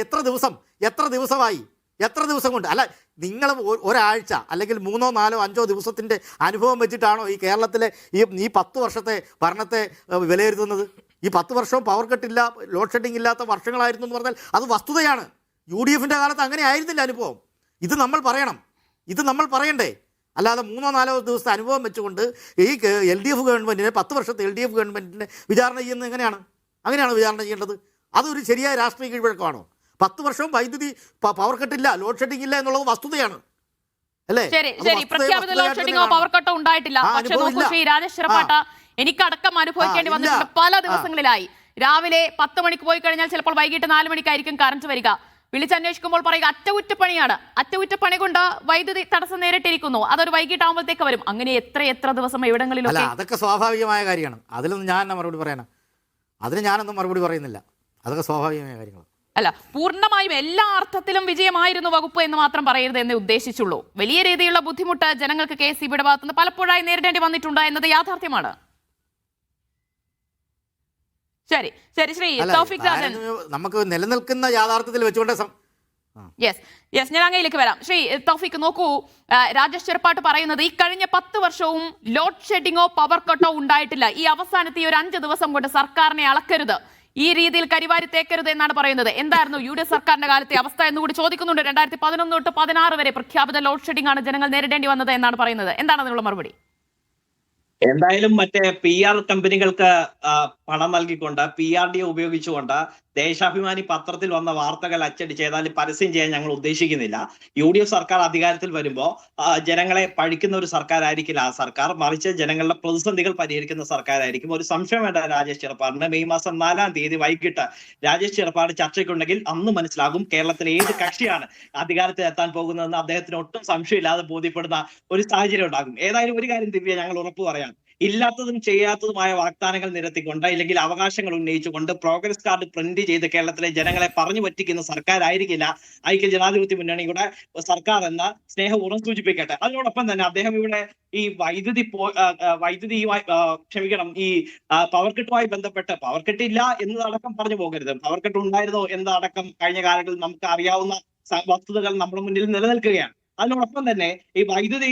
എത്ര ദിവസം കൊണ്ട് അല്ല, നിങ്ങൾ ഒരാഴ്ച അല്ലെങ്കിൽ 3, 4, 5 ദിവസത്തിൻ്റെ അനുഭവം വെച്ചിട്ടാണോ ഈ കേരളത്തിലെ ഈ 10 വർഷത്തെ ഭരണത്തെ വിലയിരുത്തുന്നത്? ഈ 10 വർഷവും പവർ കട്ടില്ല, ലോഡ് ഷെഡിംഗ് ഇല്ലാത്ത വർഷങ്ങളായിരുന്നു എന്ന് പറഞ്ഞാൽ അത് വസ്തുതയാണ്. UDFൻ്റെ കാലത്ത് അങ്ങനെ ആയിരുന്നില്ല അനുഭവം. ഇത് നമ്മൾ പറയണ്ടേ? അല്ലാതെ 3, 4 ദിവസത്തെ അനുഭവം വെച്ചുകൊണ്ട് ഈ LDF ഗവൺമെൻറ്റിനെ 10 വർഷത്തെ LDF ഗവൺമെൻറ്റിനെ വിചാരണ ചെയ്യുന്നത് അങ്ങനെയാണ് വിചാരണ ചെയ്യേണ്ടത്? അതൊരു ശരിയായ രാഷ്ട്രീയ കീഴ്വഴക്കമാണോ? 10 വർഷവും വൈദ്യുതി പവർ കട്ടില്ല, ലോഡ് ഷെഡിംഗ് ഇല്ല എന്നുള്ളത് വസ്തുതയാണ് അല്ലേ? പ്രഖ്യാപിത ലോഡ് ഷെഡിങ്ങോ പവർ കട്ടോ ഉണ്ടായിട്ടില്ല. പക്ഷേ നോക്കൂ ശ്രീ രാജേഷ് ചെറുപ്പാട്ട, എനിക്കടക്കം അനുഭവിക്കേണ്ടി വന്നിട്ടുണ്ട് പല ദിവസങ്ങളിലായി. രാവിലെ 10 മണിക്ക് പോയി കഴിഞ്ഞാൽ ചിലപ്പോൾ വൈകിട്ട് 4 മണിക്കായിരിക്കും കറണ്ട് വരിക. വിളിച്ചന്വേഷിക്കുമ്പോൾ പറയുക അറ്റകുറ്റപ്പണിയാണ്. അറ്റകുറ്റപ്പണി കൊണ്ട് വൈദ്യുതി തടസ്സം നേരിട്ടിരിക്കുന്നു, അതൊരു വൈകിട്ടാകുമ്പോഴത്തേക്ക് വരും. അങ്ങനെ എത്ര ദിവസം എവിടങ്ങളിലൊക്കെ. അതൊക്കെ സ്വാഭാവികമായ കാര്യമാണ്. അതിലൊന്നും ഞാനൊന്നും മറുപടി പറയുന്നില്ല. അതൊക്കെ സ്വാഭാവികമായ കാര്യങ്ങൾ. അല്ല, പൂർണ്ണമായും എല്ലാ അർത്ഥത്തിലും വിജയമായിരുന്നു വകുപ്പ് എന്ന് മാത്രം പറയരുത് എന്നേ ഉദ്ദേശിച്ചുള്ളൂ. വലിയ രീതിയിലുള്ള ബുദ്ധിമുട്ട് ജനങ്ങൾക്ക് KSEBിയുടെ ഭാഗത്തുനിന്ന് പലപ്പോഴായി നേരിടേണ്ടി വന്നിട്ടുണ്ട് എന്നത് യാഥാർത്ഥ്യമാണ്. ശരി ശരി ശ്രീ തൗഫീഖ് രാജൻ, നമുക്ക് നിലനിൽക്കുന്ന യാഥാർത്ഥ്യത്തിൽ വെച്ചുകൊണ്ട് യെസ് ഞാൻ അങ്ങയിലേക്ക് വരാം. ശ്രീ തൗഫീഖ്, നോക്കൂ, രാജേഷ് ചെറുപ്പാട്ട് പറയുന്നത് ഈ കഴിഞ്ഞ 10 വർഷവും ലോഡ് ഷെഡിങ്ങോ പവർ കട്ടോ ഉണ്ടായിട്ടില്ല. ഈ അവസാനത്തെ ഒരു 5 ദിവസം കൊണ്ട് സർക്കാരിനെ അളക്കരുത്, ഈ രീതിയിൽ കരിവാരി തേക്കരുത് എന്നാണ് പറയുന്നത്. എന്തായിരുന്നു UDF സർക്കാരിന്റെ കാലത്തെ അവസ്ഥ എന്നുകൂടി ചോദിക്കുന്നുണ്ട്. 2011 തൊട്ട് 16 വരെ പ്രഖ്യാപിത ലോഡ് ഷെഡിംഗ് ആണ് ജനങ്ങൾ നേരിടേണ്ടി വന്നത് എന്നാണ് പറയുന്നത്. എന്താണ് അതിനുള്ള മറുപടി? എന്തായാലും മറ്റേ PR കമ്പനികൾക്ക് പണം നൽകിക്കൊണ്ട് PRD ഉപയോഗിച്ചുകൊണ്ട് ദേശാഭിമാനി പത്രത്തിൽ വന്ന വാർത്തകൾ അച്ചടിച്ച് ഏതായാലും പരസ്യം ചെയ്യാൻ ഞങ്ങൾ ഉദ്ദേശിക്കുന്നില്ല. UDF സർക്കാർ അധികാരത്തിൽ വരുമ്പോൾ ജനങ്ങളെ പഴിക്കുന്ന ഒരു സർക്കാരായിരിക്കില്ല ആ സർക്കാർ, മറിച്ച് ജനങ്ങളുടെ പ്രതിസന്ധികൾ പരിഹരിക്കുന്ന സർക്കാരായിരിക്കും. ഒരു സംശയം വേണ്ട രാജേഷ് ചെറുപ്പാടിന്. മെയ് മാസം 4-ാം തീയതി വൈകിട്ട് രാജേഷ് ചെറുപ്പാട് ചർച്ചയ്ക്കുണ്ടെങ്കിൽ അന്ന് മനസ്സിലാകും കേരളത്തിലെ ഏത് കക്ഷിയാണ് അധികാരത്തിൽ എത്താൻ പോകുന്നതെന്ന് അദ്ദേഹത്തിന് ഒട്ടും സംശയമില്ലാതെ ബോധ്യപ്പെടുന്ന ഒരു സാഹചര്യം ഉണ്ടാകും. ഏതായാലും ഒരു കാര്യം ദിവ്യ ഞങ്ങൾ ഉറപ്പ് പറയാം, ഇല്ലാത്തതും ചെയ്യാത്തതുമായ വാഗ്ദാനങ്ങൾ നിരത്തിക്കൊണ്ട് ഇല്ലെങ്കിൽ അവകാശങ്ങൾ ഉന്നയിച്ചുകൊണ്ട് പ്രോഗ്രസ് കാർഡ് പ്രിന്റ് ചെയ്ത് കേരളത്തിലെ ജനങ്ങളെ പറഞ്ഞു പറ്റിക്കുന്ന സർക്കാരായിരിക്കില്ല ഐക്യ ജനാധിപത്യ മുന്നണിയുടെ സർക്കാർ എന്ന സ്നേഹപൂർവ്വം സൂചിപ്പിക്കട്ടെ. അതിനോടൊപ്പം തന്നെ അദ്ദേഹം ഇവിടെ ഈ ഈ പവർ കട്ടുമായി ബന്ധപ്പെട്ട് പവർ കട്ടില്ല എന്നതടക്കം പറഞ്ഞു പോകരുത്. പവർ കട്ട് ഉണ്ടായിരുന്നോ എന്നതടക്കം കഴിഞ്ഞ കാലങ്ങളിൽ നമുക്ക് അറിയാവുന്ന വസ്തുതകൾ നമ്മുടെ മുന്നിൽ നിലനിൽക്കുകയാണ്. അതിനോടൊപ്പം തന്നെ ഈ വൈദ്യുതി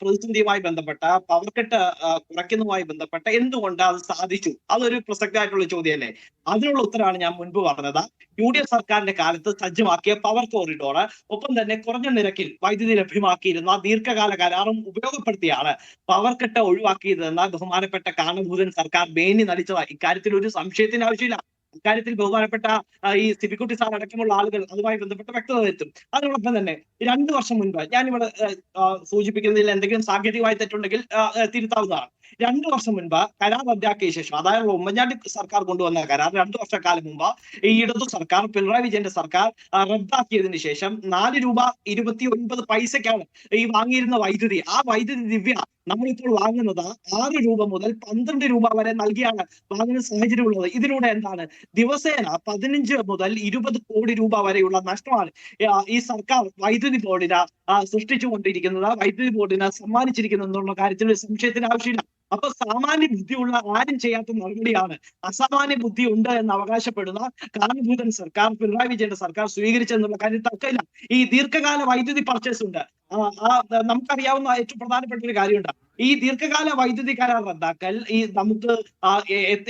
പ്രതിസന്ധിയുമായി ബന്ധപ്പെട്ട പവർ കട്ട് കുറയ്ക്കുന്നതുമായി ബന്ധപ്പെട്ട എന്തുകൊണ്ട് അത് സാധിച്ചു, അതൊരു പ്രസക്തമായിട്ടുള്ള ചോദ്യമല്ലേ. അതിനുള്ള ഉത്തരവാണ് ഞാൻ മുൻപ് പറഞ്ഞത്. UDF സർക്കാരിന്റെ കാലത്ത് സജ്ജമാക്കിയ പവർ കോറിഡോർ, ഒപ്പം തന്നെ കുറഞ്ഞ നിരക്കിൽ വൈദ്യുതി ലഭ്യമാക്കിയിരുന്ന ദീർഘകാല കരാറും ഉപയോഗപ്പെടുത്തിയാണ് പവർ കട്ട് ഒഴിവാക്കിയതെന്ന ബഹുമാനപ്പെട്ട കാരണഭൂതൻ സർക്കാർ മേനി നടിച്ചത്. ഇക്കാര്യത്തിൽ ഒരു സംശയത്തിന് ആവശ്യമില്ല. ഇക്കാര്യത്തിൽ ബഹുമാനപ്പെട്ട ഈ സിബിക്കുട്ടി സാർ അടക്കമുള്ള ആളുകൾ അതുമായി ബന്ധപ്പെട്ട് വ്യക്തത വരുത്തും. അതിനോടൊപ്പം തന്നെ 2 വർഷം മുൻപ് ഞാനിവിടെ സൂചിപ്പിക്കുന്നതിൽ എന്തെങ്കിലും സാങ്കേതികമായി തെറ്റുണ്ടെങ്കിൽ തിരുത്താവുന്നതാണ്. 2 വർഷം മുൻപ് കരാർ റദ്ദാക്കിയ ശേഷം, അതായത് ഉമ്മൻചാണ്ടി സർക്കാർ കൊണ്ടുവന്ന കരാർ 2 വർഷക്കാലം മുമ്പ് ഈ ഇടതു സർക്കാർ, പിണറായി വിജയന്റെ സർക്കാർ റദ്ദാക്കിയതിനു ശേഷം 4 രൂപ 29 പൈസക്കാണ് ഈ വാങ്ങിയിരുന്ന വൈദ്യുതി. ആ വൈദ്യുതി ദിവ്യ നമ്മളിപ്പോൾ വാങ്ങുന്നത് 6 രൂപ മുതൽ 12 രൂപ വരെ നൽകിയാണ് വാങ്ങുന്ന സാഹചര്യം ഉള്ളത്. ഇതിലൂടെ എന്താണ്, ദിവസേന 15 മുതൽ 20 കോടി രൂപ വരെയുള്ള നഷ്ടമാണ് ഈ സർക്കാർ വൈദ്യുതി ബോർഡിന് സൃഷ്ടിച്ചുകൊണ്ടിരിക്കുന്നത്, വൈദ്യുതി ബോർഡിന് സമ്മാനിച്ചിരിക്കുന്നത് എന്നുള്ള കാര്യത്തിൽ സംശയത്തിന് ആവശ്യമില്ല. അപ്പൊ സാമാന്യ ബുദ്ധിയുള്ള ആരും ചെയ്യാത്ത നടപടിയാണ് അസാമാന്യ ബുദ്ധി ഉണ്ട് എന്ന് അവകാശപ്പെടുന്ന കാരണഭൂതൻ സർക്കാർ, പിണറായി വിജയന്റെ സർക്കാർ സ്വീകരിച്ചെന്നുള്ള കാര്യം തർക്കമില്ല. ഈ ദീർഘകാല വൈദ്യുതി പർച്ചേസ് ഉണ്ട്. നമുക്കറിയാവുന്ന ഏറ്റവും പ്രധാനപ്പെട്ട ഒരു കാര്യമുണ്ട്. ഈ ദീർഘകാല വൈദ്യുതി കരാർ റദ്ദാക്കൽ ഈ നമുക്ക്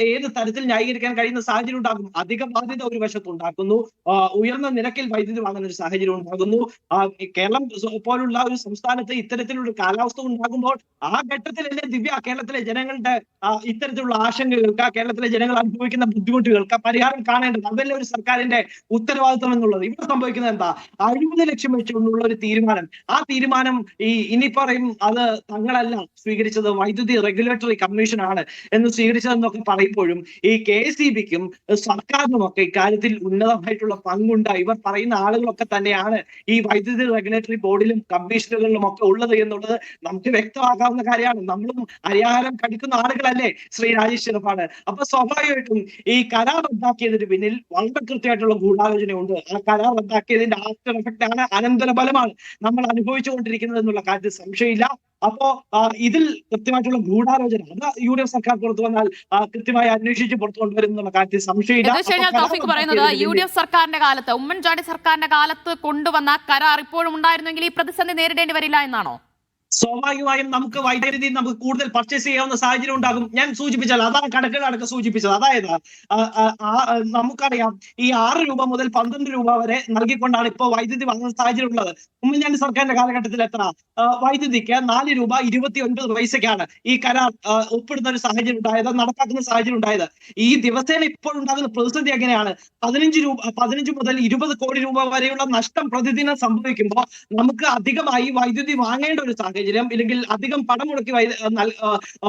ഏത് തരത്തിൽ ന്യായീകരിക്കാൻ കഴിയുന്ന സാഹചര്യം ഉണ്ടാകും. അധിക ബാധ്യത ഒരു വശത്ത് ഉണ്ടാക്കുന്നു, ഉയർന്ന നിരക്കിൽ വൈദ്യുതി വാങ്ങുന്ന ഒരു സാഹചര്യം ഉണ്ടാകുന്നു. കേരളം പോലുള്ള ഒരു സംസ്ഥാനത്ത് ഇത്തരത്തിലുള്ള കാലാവസ്ഥ ഉണ്ടാകുമ്പോൾ ആ ഘട്ടത്തിലല്ലേ ദിവ്യ കേരളത്തിലെ ജനങ്ങളുടെ ഇത്തരത്തിലുള്ള ആശങ്കകൾക്ക്, കേരളത്തിലെ ജനങ്ങൾ അനുഭവിക്കുന്ന ബുദ്ധിമുട്ടുകൾക്ക് പരിഹാരം കാണേണ്ടത്. അതല്ലേ ഒരു സർക്കാരിന്റെ ഉത്തരവാദിത്വം എന്നുള്ളത്. ഇവിടെ സംഭവിക്കുന്നത് എന്താ, അഴിമതി ലക്ഷ്യം വെച്ചുകൊണ്ടുള്ള ഒരു തീരുമാനം. ആ തീരുമാനം ഇനി പറയും അത് തങ്ങളല്ല സ്വീകരിച്ചത്, വൈദ്യുതി റെഗുലേറ്ററി കമ്മീഷൻ ആണ് എന്ന് സ്വീകരിച്ചതെന്നൊക്കെ പറയുമ്പോഴും ഈ KSEBിക്കും സർക്കാരിനുമൊക്കെ ഇക്കാര്യത്തിൽ ഉന്നതമായിട്ടുള്ള പങ്കുണ്ട്. ഇവർ പറയുന്ന ആളുകളൊക്കെ തന്നെയാണ് ഈ വൈദ്യുതി റെഗുലേറ്ററി ബോർഡിലും കമ്മീഷനുകളിലും ഒക്കെ ഉള്ളത് എന്നുള്ളത് നമുക്ക് വ്യക്തമാക്കാവുന്ന കാര്യമാണ്. നമ്മളും അരിയാഹാരം കടിക്കുന്ന ആളുകളല്ലേ ശ്രീ രാജേഷ് ചെറുപ്പാട്. അപ്പൊ സ്വാഭാവികമായിട്ടും ഈ കരാർ റദ്ദാക്കിയതിന് പിന്നിൽ വളരെ കൃത്യമായിട്ടുള്ള ഗൂഢാലോചനയുണ്ട്. ആ കരാർ റദ്ദാക്കിയതിന്റെ ആഫ്റ്റർ എഫക്റ്റ് ആണ്, അനന്തര ഫലമാണ് നമ്മൾ അനുഭവിച്ചുകൊണ്ടിരിക്കുന്നത് എന്നുള്ള കാര്യത്തിൽ സംശയമില്ല. അപ്പോ ഇതിൽ കൃത്യമായിട്ടുള്ള ഗൂഢാലോചന അത് UDF സർക്കാർ പുറത്തു വന്നാൽ കൃത്യമായി അന്വേഷിച്ച് പുറത്തു കൊണ്ടുവരും എന്നുള്ള കാര്യത്തിൽ സംശയമില്ല. പറയുന്നത് UDF സർക്കാരിന്റെ കാലത്ത്, ഉമ്മൻചാണ്ടി സർക്കാരിന്റെ കാലത്ത് കൊണ്ടുവന്ന കരാർ ഇപ്പോഴും ഉണ്ടായിരുന്നെങ്കിൽ ഈ പ്രതിസന്ധി നേരിടേണ്ടി വരില്ല എന്നാണോ? സ്വാഭാവികമായും നമുക്ക് വൈദ്യുതി നമുക്ക് കൂടുതൽ പർച്ചേസ് ചെയ്യാവുന്ന സാഹചര്യം ഉണ്ടാകും. ഞാൻ സൂചിപ്പിച്ചാൽ അതാണ് കണക്കുകളടക്കം സൂചിപ്പിച്ചത്. അതായത് നമുക്കറിയാം ഈ 6 രൂപ മുതൽ 12 രൂപ വരെ നൽകിക്കൊണ്ടാണ് ഇപ്പോൾ വൈദ്യുതി വാങ്ങുന്ന സാഹചര്യം ഉള്ളത്. ഉമ്മൻചാണ്ടി സർക്കാരിന്റെ കാലഘട്ടത്തിൽ എത്ര വൈദ്യുതിക്ക് 4 രൂപ 29 പൈസക്കാണ് ഈ കരാർ ഒപ്പിടുന്ന ഒരു സാഹചര്യം ഉണ്ടായത്, നടപ്പാക്കുന്ന സാഹചര്യം ഉണ്ടായത്. ഈ ദിവസേന ഇപ്പോൾ ഉണ്ടാകുന്ന പ്രതിസന്ധി എങ്ങനെയാണ്, 15 മുതൽ 20 കോടി രൂപ വരെയുള്ള നഷ്ടം പ്രതിദിനം സംഭവിക്കുമ്പോൾ നമുക്ക് അധികമായി വൈദ്യുതി വാങ്ങേണ്ട ഒരു സാഹചര്യം സാഹചര്യം, ഇല്ലെങ്കിൽ അധികം പണം മുടക്കി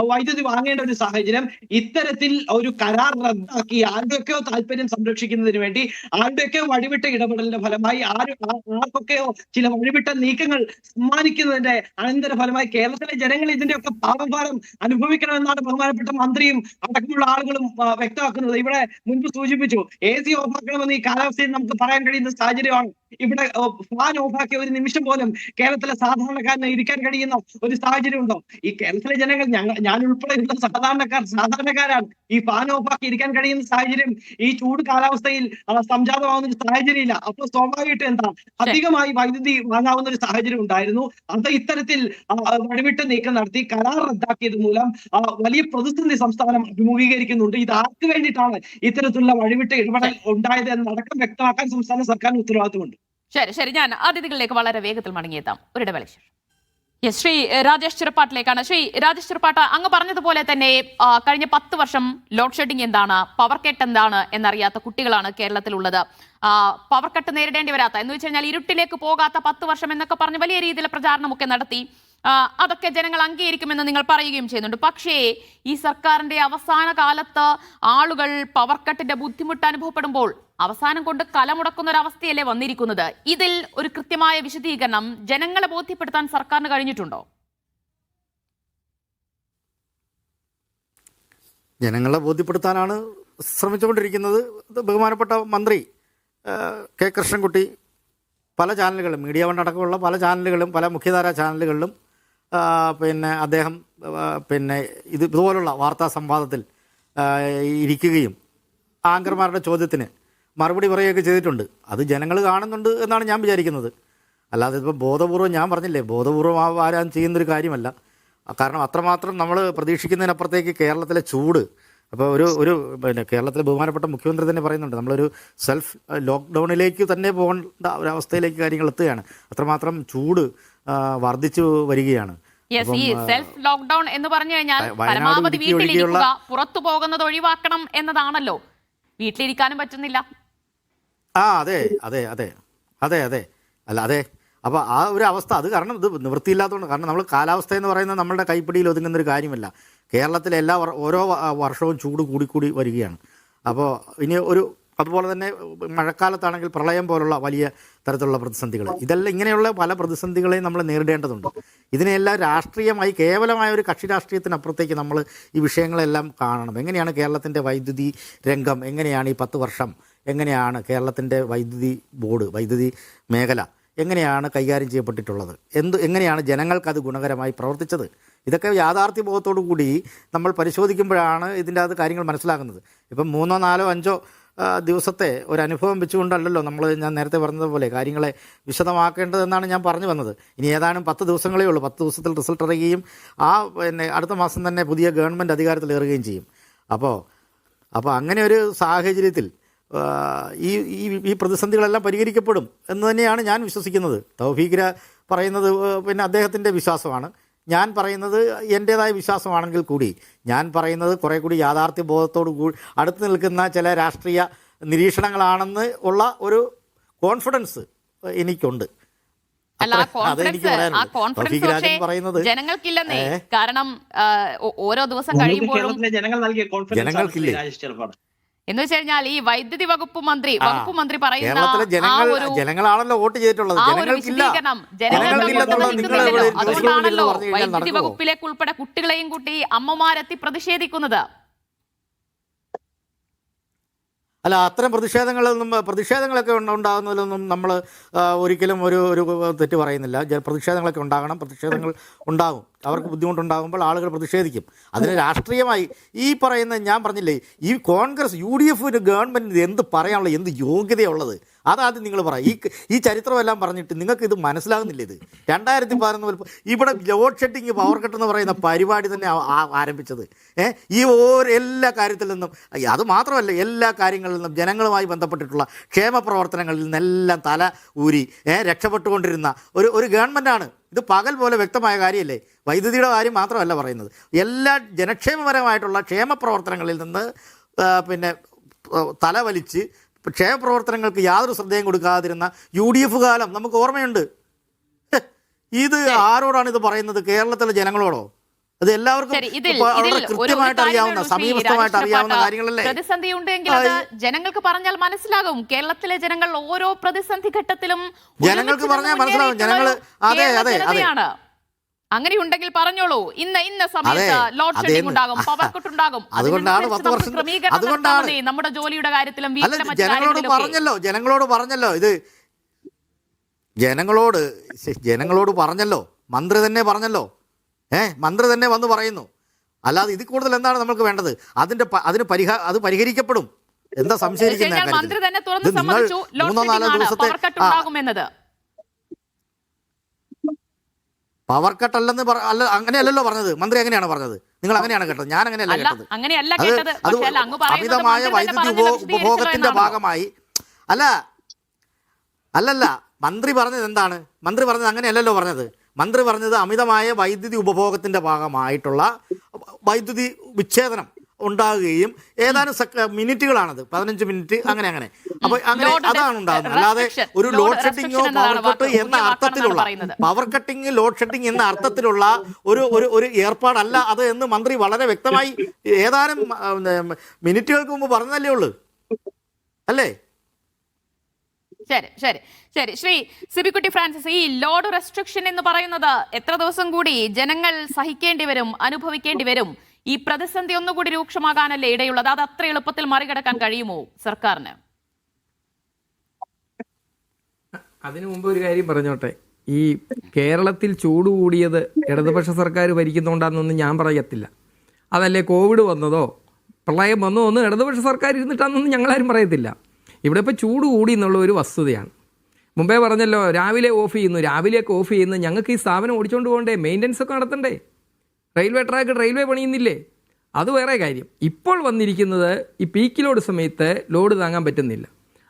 വൈദ്യുതി വാങ്ങേണ്ട ഒരു സാഹചര്യം, ഇത്തരത്തിൽ ഒരു കരാർ റദ്ദാക്കി ആരുടെയൊക്കെയോ താല്പര്യം സംരക്ഷിക്കുന്നതിന് വേണ്ടി ആരുടെയൊക്കെയോ വഴിവിട്ട ഇടപെടലിന്റെ ഫലമായി ആർക്കൊക്കെയോ ചില വഴിവിട്ട നീക്കങ്ങൾ സമ്മാനിക്കുന്നതിന്റെ അനന്തര ഫലമായി കേരളത്തിലെ ജനങ്ങൾ ഇതിന്റെയൊക്കെ പാപഭാരം അനുഭവിക്കണമെന്നാണ് ബഹുമാനപ്പെട്ട മന്ത്രിയും അടക്കമുള്ള ആളുകളും വ്യക്തമാക്കുന്നത്. ഇവിടെ മുൻപ് സൂചിപ്പിച്ചു, AC ഓഫാക്കണമെന്ന് ഈ കാലാവസ്ഥയിൽ നമുക്ക് പറയാൻ കഴിയുന്ന സാഹചര്യമാണ്. ഇവിടെ ഫാൻ ഓഫാക്കിയ ഒരു നിമിഷം പോലും കേരളത്തിലെ സാധാരണക്കാരന് ഇരിക്കാൻ കഴിയുന്ന ഒരു സാഹചര്യം ഉണ്ടോ? ഈ കേരളത്തിലെ ജനങ്ങൾ, ഞാൻ ഉൾപ്പെടെയുള്ള സാധാരണക്കാരാണ്. ഈ ഫാൻ ഓഫാക്കി ഇരിക്കാൻ കഴിയുന്ന സാഹചര്യം ഈ ചൂട് കാലാവസ്ഥയിൽ സംജാതമാവുന്ന ഒരു സാഹചര്യം ഇല്ല. അപ്പോൾ സ്വാഭാവികമായിട്ട് എന്താ, അധികമായി വൈദ്യുതി വാങ്ങാവുന്ന ഒരു സാഹചര്യം ഉണ്ടായിരുന്നു. അത് ഇത്തരത്തിൽ വഴിവിട്ട് നീക്കം നടത്തി കരാർ റദ്ദാക്കിയത് മൂലം വലിയ പ്രതിസന്ധി സംസ്ഥാനം അഭിമുഖീകരിക്കുന്നുണ്ട്. ഇത് ആർക്ക് വേണ്ടിയിട്ടാണ് ഇത്തരത്തിലുള്ള വഴിവിട്ട് ഇടപെടൽ ഉണ്ടായത് എന്നടക്കം വ്യക്തമാക്കാൻ സംസ്ഥാന സർക്കാരിന് ഉത്തരവാദിത്തമുണ്ട്. ശരി, ഞാൻ അതിഥികളിലേക്ക് വളരെ വേഗത്തിൽ മടങ്ങിയെത്താം. ഒരിടവേള ശേഷം ശ്രീ രാജേഷ് ചെറുപ്പാട്ടിലേക്കാണ്. ശ്രീ രാജേഷ് ചെറുപ്പാട്ട്, അങ്ങ് പറഞ്ഞതുപോലെ തന്നെ കഴിഞ്ഞ 10 വർഷം ലോഡ് ഷെഡിംഗ് എന്താണ്, പവർ കട്ട് എന്താണ് എന്നറിയാത്ത കുട്ടികളാണ് കേരളത്തിലുള്ളത്. പവർ കട്ട് നേരിടേണ്ടി വരാത്ത, എന്ന് വെച്ച് കഴിഞ്ഞാൽ ഇരുട്ടിലേക്ക് പോകാത്ത 10 വർഷം എന്നൊക്കെ പറഞ്ഞ് വലിയ രീതിയിലുള്ള പ്രചാരണമൊക്കെ നടത്തി. അതൊക്കെ ജനങ്ങൾ അംഗീകരിക്കുമെന്ന് നിങ്ങൾ പറയുകയും ചെയ്യുന്നുണ്ട്. പക്ഷേ ഈ സർക്കാരിന്റെ അവസാന കാലത്ത് ആളുകൾ പവർ കട്ടിന്റെ ബുദ്ധിമുട്ട് അനുഭവപ്പെടുമ്പോൾ അവസാനം കൊണ്ട് കലമുടക്കുന്ന ഒരു അവസ്ഥയല്ലേ വന്നിരിക്കുന്നത്. ഇതിൽ ഒരു കൃത്യമായ വിശദീകരണം ജനങ്ങളെ ബോധ്യപ്പെടുത്താൻ സർക്കാരിന് കഴിഞ്ഞിട്ടുണ്ടോ? ജനങ്ങളെ ബോധ്യപ്പെടുത്താനാണ് ശ്രമിച്ചുകൊണ്ടിരിക്കുന്നത്. ബഹുമാനപ്പെട്ട മന്ത്രി കെ കൃഷ്ണൻകുട്ടി പല ചാനലുകളും, മീഡിയ വൺ അടക്കമുള്ള പല ചാനലുകളും, പല മുഖ്യധാരാ ചാനലുകളിലും അദ്ദേഹം ഇതുപോലുള്ള വാർത്താ സംവാദത്തിൽ ഇരിക്കുകയും ആങ്കർമാരുടെ ചോദ്യത്തിന് മറുപടി പറയുകയൊക്കെ ചെയ്തിട്ടുണ്ട്. അത് ജനങ്ങൾ കാണുന്നുണ്ട് എന്നാണ് ഞാൻ വിചാരിക്കുന്നത്. അല്ലാതെ ഇപ്പോൾ ബോധപൂർവം, ഞാൻ പറഞ്ഞില്ലേ, ബോധപൂർവം ആരാൻ ചെയ്യുന്നൊരു കാര്യമല്ല. കാരണം അത്രമാത്രം നമ്മൾ പ്രതീക്ഷിക്കുന്നതിനപ്പുറത്തേക്ക് കേരളത്തിലെ ചൂട്, അപ്പോൾ ഒരു കേരളത്തിലെ ബഹുമാനപ്പെട്ട മുഖ്യമന്ത്രി തന്നെ പറയുന്നുണ്ട്, നമ്മളൊരു സെൽഫ് ലോക്ക്ഡൗണിലേക്ക് തന്നെ പോകേണ്ട ഒരവസ്ഥയിലേക്ക് കാര്യങ്ങൾ എത്തുകയാണ്. അത്രമാത്രം ചൂട് വർദ്ധിച്ചു വരികയാണ്. ഈ സെൽഫ് ലോക്ക്ഡൌൺ എന്ന് പറഞ്ഞു കഴിഞ്ഞാൽ പരമാവധി വീട്ടിലിരിക്കുക, പുറത്തു പോകുന്നത് ഒഴിവാക്കണം എന്നതാണല്ലോ. വീട്ടിലിരിക്കാനും പറ്റുന്നില്ല. അതെ അല്ല അതെ. അപ്പോൾ ആ ഒരു അവസ്ഥ, അത് കാരണം ഇത് നിവൃത്തിയില്ലാത്തതുകൊണ്ട്, കാരണം നമ്മൾ കാലാവസ്ഥ എന്ന് പറയുന്നത് നമ്മളുടെ കൈപ്പിടിയിൽ ഒതുങ്ങുന്നൊരു കാര്യമല്ല. കേരളത്തിലെ ഓരോ വർഷവും ചൂട് കൂടിക്കൂടി വരികയാണ്. അപ്പോൾ ഇനി അതുപോലെ തന്നെ മഴക്കാലത്താണെങ്കിൽ പ്രളയം പോലുള്ള വലിയ തരത്തിലുള്ള പ്രതിസന്ധികൾ, ഇതെല്ലാം ഇങ്ങനെയുള്ള പല പ്രതിസന്ധികളെയും നമ്മൾ നേരിടേണ്ടതുണ്ട്. ഇതിനെല്ലാം രാഷ്ട്രീയമായി, കേവലമായ ഒരു കക്ഷി രാഷ്ട്രീയത്തിനപ്പുറത്തേക്ക് നമ്മൾ ഈ വിഷയങ്ങളെല്ലാം കാണണം. എങ്ങനെയാണ് കേരളത്തിൻ്റെ വൈദ്യുതി രംഗം, എങ്ങനെയാണ് ഈ 10 വർഷം, എങ്ങനെയാണ് കേരളത്തിൻ്റെ വൈദ്യുതി ബോർഡ്, വൈദ്യുതി മേഖല എങ്ങനെയാണ് കൈകാര്യം ചെയ്യപ്പെട്ടിട്ടുള്ളത്, എങ്ങനെയാണ് ജനങ്ങൾക്കത് ഗുണകരമായി പ്രവർത്തിച്ചത്, ഇതൊക്കെ യാഥാർത്ഥ്യബോധത്തോടു കൂടി നമ്മൾ പരിശോധിക്കുമ്പോഴാണ് ഇതിൻ്റെ അത് കാര്യങ്ങൾ മനസ്സിലാകുന്നത്. ഇപ്പം 3, 4, 5 ദിവസത്തെ ഒരു അനുഭവം വെച്ചുകൊണ്ടല്ലല്ലോ ഞാൻ നേരത്തെ പറഞ്ഞതുപോലെ കാര്യങ്ങളെ വിശദമാക്കേണ്ടതെന്നാണ് ഞാൻ പറഞ്ഞു വന്നത്. ഇനി ഏതാനും 10 ദിവസങ്ങളേ ഉള്ളൂ. 10 ദിവസത്തിൽ റിസൾട്ട് അറിയുകയും അടുത്ത മാസം തന്നെ പുതിയ ഗവൺമെൻറ് അധികാരത്തിലേറുകയും ചെയ്യും. അപ്പോൾ അങ്ങനെ ഒരു സാഹചര്യത്തിൽ ഈ പ്രതിസന്ധികളെല്ലാം പരിഹരിക്കപ്പെടും എന്ന് തന്നെയാണ് ഞാൻ വിശ്വസിക്കുന്നത്. തൗഫീഖ് പറയുന്നത് അദ്ദേഹത്തിൻ്റെ വിശ്വാസമാണ്, ഞാൻ പറയുന്നത് എൻ്റേതായ വിശ്വാസമാണെങ്കിൽ കൂടി ഞാൻ പറയുന്നത് കുറേ കൂടി യാഥാർത്ഥ്യ ബോധത്തോടു കൂടി അടുത്ത് നിൽക്കുന്ന ചില രാഷ്ട്രീയ നിരീക്ഷണങ്ങളാണെന്ന് ഉള്ള ഒരു കോൺഫിഡൻസ് എനിക്കുണ്ട്. ജനങ്ങൾക്കില്ലെന്നേ, കാരണം ഓരോ ദിവസം കഴിയുമ്പോഴും ജനങ്ങൾക്കില്ലേ എന്ന് വെച്ച് കഴിഞ്ഞാൽ ഈ വൈദ്യുതി വകുപ്പ് മന്ത്രി പറയുന്ന ജനങ്ങളാണല്ലോ വോട്ട് ചെയ്തിട്ടുള്ളത്. അതുകൊണ്ടാണല്ലോ വൈദ്യുതി വകുപ്പിലേക്ക് ഉൾപ്പെടെ കുട്ടികളെയും കൂട്ടി അമ്മമാരെത്തി പ്രതിഷേധിക്കുന്നത്. അല്ല, അത്തരം പ്രതിഷേധങ്ങളൊക്കെ ഉണ്ടാകുന്നതിലൊന്നും നമ്മൾ ഒരിക്കലും ഒരു തെറ്റ് പറയുന്നില്ല. പ്രതിഷേധങ്ങളൊക്കെ ഉണ്ടാകണം, പ്രതിഷേധങ്ങൾ ഉണ്ടാകും. അവർക്ക് ബുദ്ധിമുട്ടുണ്ടാകുമ്പോൾ ആളുകൾ പ്രതിഷേധിക്കും. അതിന് രാഷ്ട്രീയമായി ഈ പറയുന്ന, ഞാൻ പറഞ്ഞില്ലേ, ഈ കോൺഗ്രസ് UDF ഗവൺമെൻറ് എന്ത് പറയാനുള്ള എന്ത് യോഗ്യതയുള്ളത് അതാദ്യം നിങ്ങൾ പറയും. ഈ ചരിത്രമെല്ലാം പറഞ്ഞിട്ട് നിങ്ങൾക്ക് ഇത് മനസ്സിലാകുന്നില്ല. ഇത് 2011 ഇവിടെ ലോഡ് ഷെഡിങ്, പവർ കട്ട് എന്ന് പറയുന്ന പരിപാടി തന്നെ ആരംഭിച്ചത് ഈ എല്ലാ കാര്യത്തിൽ നിന്നും, അത് മാത്രമല്ല എല്ലാ കാര്യങ്ങളിൽ നിന്നും ജനങ്ങളുമായി ബന്ധപ്പെട്ടിട്ടുള്ള ക്ഷേമ പ്രവർത്തനങ്ങളിൽ നിന്നെല്ലാം തല ഊരി രക്ഷപ്പെട്ടുകൊണ്ടിരുന്ന ഒരു ഗവൺമെൻറ്റാണ്. ഇത് പകൽ പോലെ വ്യക്തമായ കാര്യമല്ലേ. വൈദ്യുതിയുടെ കാര്യം മാത്രമല്ല പറയുന്നത്, എല്ലാ ജനക്ഷേമപരമായിട്ടുള്ള ക്ഷേമ പ്രവർത്തനങ്ങളിൽ നിന്ന് തലവലിച്ച് ക്ഷേമപ്രവർത്തനങ്ങൾക്ക് യാതൊരു ശ്രദ്ധയും കൊടുക്കാതിരുന്ന UDF കാലം നമുക്ക് ഓർമ്മയുണ്ട്. ഇത് ആരോടാണ് ഇത് പറയുന്നത്? കേരളത്തിലെ ജനങ്ങളോടോ? അത് എല്ലാവർക്കും വളരെ കൃത്യമായിട്ട് അറിയാവുന്ന, സമീപസ്ഥമായിട്ട് അറിയാവുന്ന കാര്യങ്ങളല്ലേ? പ്രതിസന്ധി ഉണ്ടെങ്കിൽ അത് ജനങ്ങൾക്ക് പറഞ്ഞാൽ മനസ്സിലാകും. കേരളത്തിലെ ജനങ്ങൾ ഓരോ പ്രതിസന്ധി ഘട്ടത്തിലും ജനങ്ങൾക്ക് പറഞ്ഞാൽ മനസ്സിലാകും. ജനങ്ങൾ അതെ അതെ അതെ അങ്ങനെയുണ്ടെങ്കിൽ പറഞ്ഞോളൂ. ഇന്ന സമയത്ത് ലോഡ് ഷെഡിംഗ് ഉണ്ടാകും, പവർ കട്ട് ഉണ്ടാകും. അതുകൊണ്ടാണ് 10 വർഷം, അതുകൊണ്ടാണ് നമ്മുടെ ജോലിയുടെ കാര്യത്തിലും ജനങ്ങളോട് പറഞ്ഞല്ലോ ഇത് ജനങ്ങളോട് പറഞ്ഞല്ലോ, മന്ത്രി തന്നെ പറഞ്ഞല്ലോ. മന്ത്രി തന്നെ വന്ന് പറയുന്നു. അല്ലാതെ ഇതിൽ കൂടുതൽ എന്താണ് നമുക്ക് വേണ്ടത്? അത് പരിഹരിക്കപ്പെടും. എന്താ സംശയിക്കുന്നത്? മന്ത്രി തന്നെ തുറന്ന് സമ്മതിച്ചു ലോഡ് ഷെഡിംഗ് ആണ്, പവർ കട്ട് ഉണ്ടാകുമെന്നത്. പവർ കട്ട് അല്ലെന്ന് അങ്ങനെയല്ലല്ലോ പറഞ്ഞത്. മന്ത്രി അങ്ങനെയാണ് പറഞ്ഞത്. നിങ്ങൾ അങ്ങനെയാണ് കേട്ടത്. ഞാൻ അങ്ങനെയല്ല കേട്ടത്. അത് അമിതമായ വൈദ്യുതി ഉപഭോഗത്തിന്റെ ഭാഗമായി അല്ലല്ല മന്ത്രി പറഞ്ഞത് എന്താണ്? മന്ത്രി പറഞ്ഞത് അങ്ങനെയല്ലല്ലോ പറഞ്ഞത്. മന്ത്രി പറഞ്ഞത് അമിതമായ വൈദ്യുതി ഉപഭോഗത്തിന്റെ ഭാഗമായിട്ടുള്ള വൈദ്യുതി വിച്ഛേദനം ഉണ്ടാകുകയും ഏതാനും മിനിറ്റുകളാണത്, 15 മിനിറ്റ് അങ്ങനെ അപ്പോൾ അങ്ങനെ അതാണ് ഉണ്ടാകുന്നത്. അല്ലാതെ ഒരു ലോഡ് ഷെഡിങ്ങോ പവർ കട്ട് എന്ന അർത്ഥത്തിലുള്ള പവർ കട്ടിങ് ലോഡ് ഷെഡിങ് എന്ന അർത്ഥത്തിലുള്ള ഒരു ഏർപ്പാടല്ല അത് എന്ന് മന്ത്രി വളരെ വ്യക്തമായി ഏതാനും മിനിറ്റുകൾക്ക് മുമ്പ് പറഞ്ഞതല്ലേ ഉള്ളൂ, അല്ലേ? ശരി ശ്രീ സിബിക്കുട്ടി ഫ്രാൻസിസ്, ഈ ലോഡ് റെസ്ട്രിക്ഷൻ എന്ന് പറയുന്നത് എത്ര ദിവസം കൂടി ജനങ്ങൾ സഹിക്കേണ്ടി വരും, അനുഭവിക്കേണ്ടി വരും? ഈ പ്രതിസന്ധി ഒന്നുകൂടി രൂക്ഷമാകാനല്ലേ ഇടയുള്ളത്? അത് അത്ര എളുപ്പത്തിൽ മറികടക്കാൻ കഴിയുമോ സർക്കാരിന്? അതിനു മുമ്പ് ഒരു കാര്യം പറഞ്ഞോട്ടെ. ഈ കേരളത്തിൽ ചൂട് കൂടിയത് ഇടതുപക്ഷ സർക്കാർ ഭരിക്കുന്നതുകൊണ്ടാണെന്നൊന്നും ഞാൻ പറയത്തില്ല. അതല്ലേ കോവിഡ് വന്നതോ പ്രളയം വന്നതോ ഒന്നും ഇടതുപക്ഷ സർക്കാർ ഇരുന്നിട്ടാണെന്നൊന്നും ഞങ്ങളാരും പറയത്തില്ല. ഇവിടെ ഇപ്പോൾ ചൂട് കൂടി എന്നുള്ള ഒരു വസ്തുതയാണ്. മുമ്പേ പറഞ്ഞല്ലോ, രാവിലെയൊക്കെ ഓഫ് ചെയ്യുന്നു. ഞങ്ങൾക്ക് ഈ സ്ഥാപനം ഓടിച്ചുകൊണ്ട് പോകണ്ടേ? മെയിൻ്റനൻസ് ഒക്കെ നടത്തണ്ടേ? റെയിൽവേ ട്രാക്ക് റെയിൽവേ പണിയുന്നില്ലേ? അത് വേറെ കാര്യം. ഇപ്പോൾ വന്നിരിക്കുന്നത് ഈ പീക്ക് ലോഡ് സമയത്ത് ലോഡ് താങ്ങാൻ പറ്റുന്നില്ല.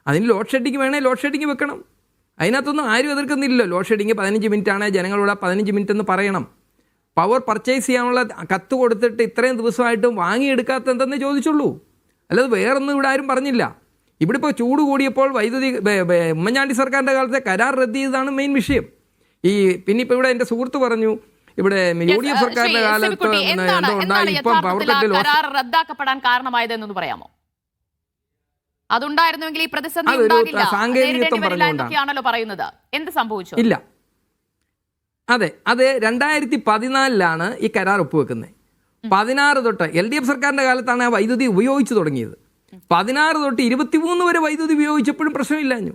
അതിന് ലോഡ് ഷെഡിങ് വേണേൽ ലോഡ് ഷെഡിങ് വെക്കണം. അതിനകത്തൊന്നും ആരും എതിർക്കുന്നില്ലല്ലോ. ലോഡ് ഷെഡിങ് 15 മിനിറ്റ് ആണ്, ജനങ്ങളോട് 15 മിനിറ്റ് എന്ന് പറയണം. പവർ പർച്ചേസ് ചെയ്യാനുള്ള കത്ത് കൊടുത്തിട്ട് ഇത്രയും ദിവസമായിട്ടും വാങ്ങിയെടുക്കാത്ത എന്തെന്ന് ചോദിച്ചുള്ളൂ. അല്ലാതെ വേറൊന്നും ഇവിടെ ആരും പറഞ്ഞില്ല. ഇവിടെ ഇപ്പോൾ ചൂട് കൂടിയപ്പോൾ വൈദ്യുതി ഉമ്മൻചാണ്ടി സർക്കാരിൻ്റെ കാലത്തെ കരാർ റദ്ദ് ചെയ്തതാണ് മെയിൻ വിഷയം. പിന്നെ ഇപ്പോൾ ഇവിടെ എൻ്റെ സുഹൃത്ത് പറഞ്ഞു, ഇവിടെ UDF സർക്കാരിന്റെ കാലത്ത് എന്തോ ഉണ്ടായി, ഇപ്പം പവർ കട്ടിൽ റദ്ദാക്കപ്പെടാൻ കാരണമായതെന്ന് പറയാമോ? അതുണ്ടായിരുന്നെങ്കിൽ ഈ പ്രതിസന്ധി സാങ്കേതികത്വം പറഞ്ഞുകൊണ്ടാണല്ലോ പറയുന്നത്. എന്ത് സംഭവിച്ചു? ഇല്ല, അതെ, അത് 2014 ഈ കരാർ ഒപ്പുവെക്കുന്നത്. 16 തൊട്ട് LDF സർക്കാരിന്റെ കാലത്താണ് ആ വൈദ്യുതി ഉപയോഗിച്ചു തുടങ്ങിയത്. 16 തൊട്ട് 23 വരെ വൈദ്യുതി ഉപയോഗിച്ചപ്പോഴും പ്രശ്നമില്ലാഞ്ഞു.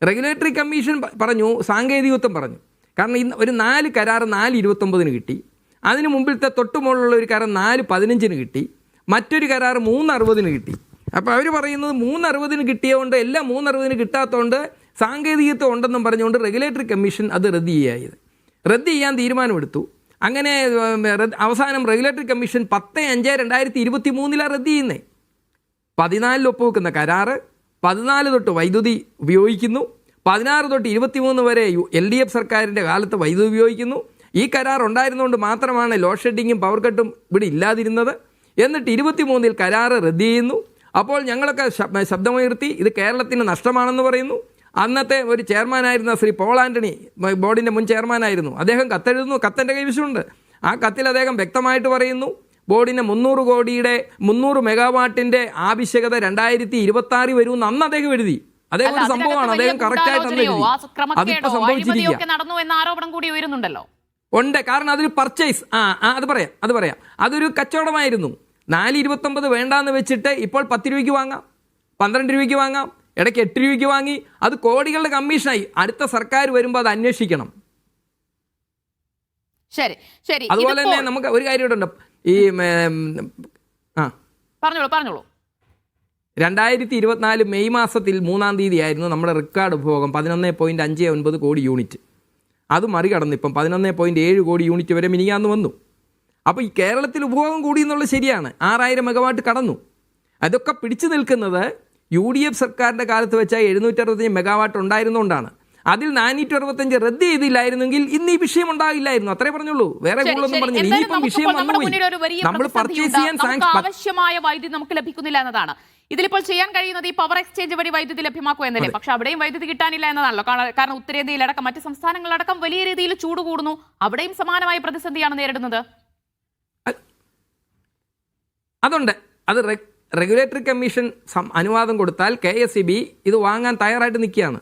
റെഗുലേറ്ററി കമ്മീഷൻ പറഞ്ഞു, സാങ്കേതികത്വം പറഞ്ഞു. കാരണം ഒരു 4 കരാർ 4/29 കിട്ടി. അതിന് മുമ്പിലത്തെ തൊട്ട് മുകളിലുള്ള ഒരു കരാർ 4/15 കിട്ടി. മറ്റൊരു കരാർ 3/60 കിട്ടി. അപ്പോൾ അവർ പറയുന്നത് 3/60 കിട്ടിയതുകൊണ്ട് എല്ലാം 3/60 കിട്ടാത്തതുകൊണ്ട് സാങ്കേതികത്വം ഉണ്ടെന്നും പറഞ്ഞുകൊണ്ട് റെഗുലേറ്ററി കമ്മീഷൻ അത് റദ്ദ് ചെയ്യാൻ തീരുമാനമെടുത്തു. അങ്ങനെ അവസാനം റെഗുലേറ്ററി കമ്മീഷൻ 10/5/2023 റദ്ദ് ചെയ്യുന്നത്. 14 ഒപ്പുവെക്കുന്ന കരാറ് 14 തൊട്ട് വൈദ്യുതി ഉപയോഗിക്കുന്നു. 16 തൊട്ട് 23 വരെ LDF സർക്കാരിൻ്റെ കാലത്ത് വൈദ്യുതി ഉപയോഗിക്കുന്നു. ഈ കരാർ ഉണ്ടായിരുന്നുകൊണ്ട് മാത്രമാണ് ലോഡ് ഷെഡിങ്ങും പവർ കട്ടും ഇവിടെ ഇല്ലാതിരുന്നത്. എന്നിട്ട് 23 കരാറ് റദ്ദ് ചെയ്യുന്നു. അപ്പോൾ ഞങ്ങളൊക്കെ ശബ്ദമുയർത്തി ഇത് കേരളത്തിന് നഷ്ടമാണെന്ന് പറയുന്നു. അന്നത്തെ ഒരു ചെയർമാനായിരുന്ന ശ്രീ പോൾ ആൻ്റണി, ബോർഡിൻ്റെ മുൻ ചെയർമാനായിരുന്നു, അദ്ദേഹം കത്തെഴുതുന്നു. കത്തെൻ്റെ കൈവശമുണ്ട്. ആ കത്തിൽ അദ്ദേഹം വ്യക്തമായിട്ട് പറയുന്നു, ബോർഡിന് 300 മെഗാവാട്ടിൻ്റെ ആവശ്യകത 2026 വരുമെന്ന് അന്ന് അദ്ദേഹം എഴുതി. അദ്ദേഹം ഒരു സംഭവമാണ്, അദ്ദേഹം കറക്റ്റായിട്ട് അന്ന് എഴുതി. അതിപ്പോൾ സംഭവിച്ചിരിക്കുക ഉണ്ട്. കാരണം അതൊരു പർച്ചേസ്, അത് പറയാം അതൊരു കച്ചവടമായിരുന്നു. 4.29 വേണ്ടാന്ന് വെച്ചിട്ട് ഇപ്പോൾ 10 രൂപയ്ക്ക് വാങ്ങാം, 12 രൂപയ്ക്ക് വാങ്ങാം, ഇടയ്ക്ക് 8 രൂപയ്ക്ക് വാങ്ങി. അത് കോടികളുടെ കമ്മീഷനായി. അടുത്ത സർക്കാർ വരുമ്പോൾ അത് അന്വേഷിക്കണം. അതുപോലെ തന്നെ നമുക്ക് ഒരു കാര്യം ഉണ്ട്. ഈ 2024 മെയ് മാസത്തിൽ 3-ാം തീയതി ആയിരുന്നു നമ്മുടെ റെക്കോർഡ് ഉപഭോഗം 11.59 കോടി യൂണിറ്റ്. അത് മറികടന്ന് ഇപ്പം 11.7 കോടി യൂണിറ്റ് വരെ മിനിയാന്ന് വന്നു. അപ്പോൾ ഈ കേരളത്തിൽ ഉപഭോഗം കൂടി എന്നുള്ളത് ശരിയാണ്. 6000 മെഗാവാട്ട് കടന്നു. അതൊക്കെ പിടിച്ചു നിൽക്കുന്നത് UDF സർക്കാരിൻ്റെ കാലത്ത് വെച്ചാൽ 765 മെഗാവാട്ട് ഉണ്ടായിരുന്നുകൊണ്ടാണ്. അതിൽ 465 റദ്ദ് ചെയ്തില്ലായിരുന്നെങ്കിൽ ഇന്ന് ഈ വിഷയം ഉണ്ടാകില്ലായിരുന്നു. അത്രേ പറഞ്ഞുള്ളൂ, വേറെ കൂടുതലൊന്നും പറഞ്ഞില്ല. ഇനിയിപ്പം വിഷയം വന്നുപോയി, നമ്മൾ പർച്ചേസ് ചെയ്യാൻ ആവശ്യമായ വൈദ്യുതി നമുക്ക് ലഭിക്കുന്നില്ല എന്നതാണ്. ഇതിലിപ്പോൾ ചെയ്യാൻ കഴിയുന്നത് ഈ പവർ എക്സ്ചേഞ്ച് വഴി വൈദ്യുതി ലഭ്യമാക്കുക എന്നല്ലേ. പക്ഷെ അവിടെയും വൈദ്യുതി കിട്ടാനില്ല എന്നതാണല്ലോ. കാരണം ഉത്തരേന്ത്യയിലടക്കം മറ്റ് സംസ്ഥാനങ്ങളടക്കം വലിയ രീതിയിൽ ചൂട് കൂടുന്നു. അവിടെയും സമാനമായ പ്രതിസന്ധിയാണ് നേരിടുന്നത്. അതുണ്ട്. അത് റെഗുലേറ്ററി കമ്മീഷൻ അനുവാദം കൊടുത്താൽ KSEB ഇത് വാങ്ങാൻ തയ്യാറായിട്ട് നിൽക്കുകയാണ്.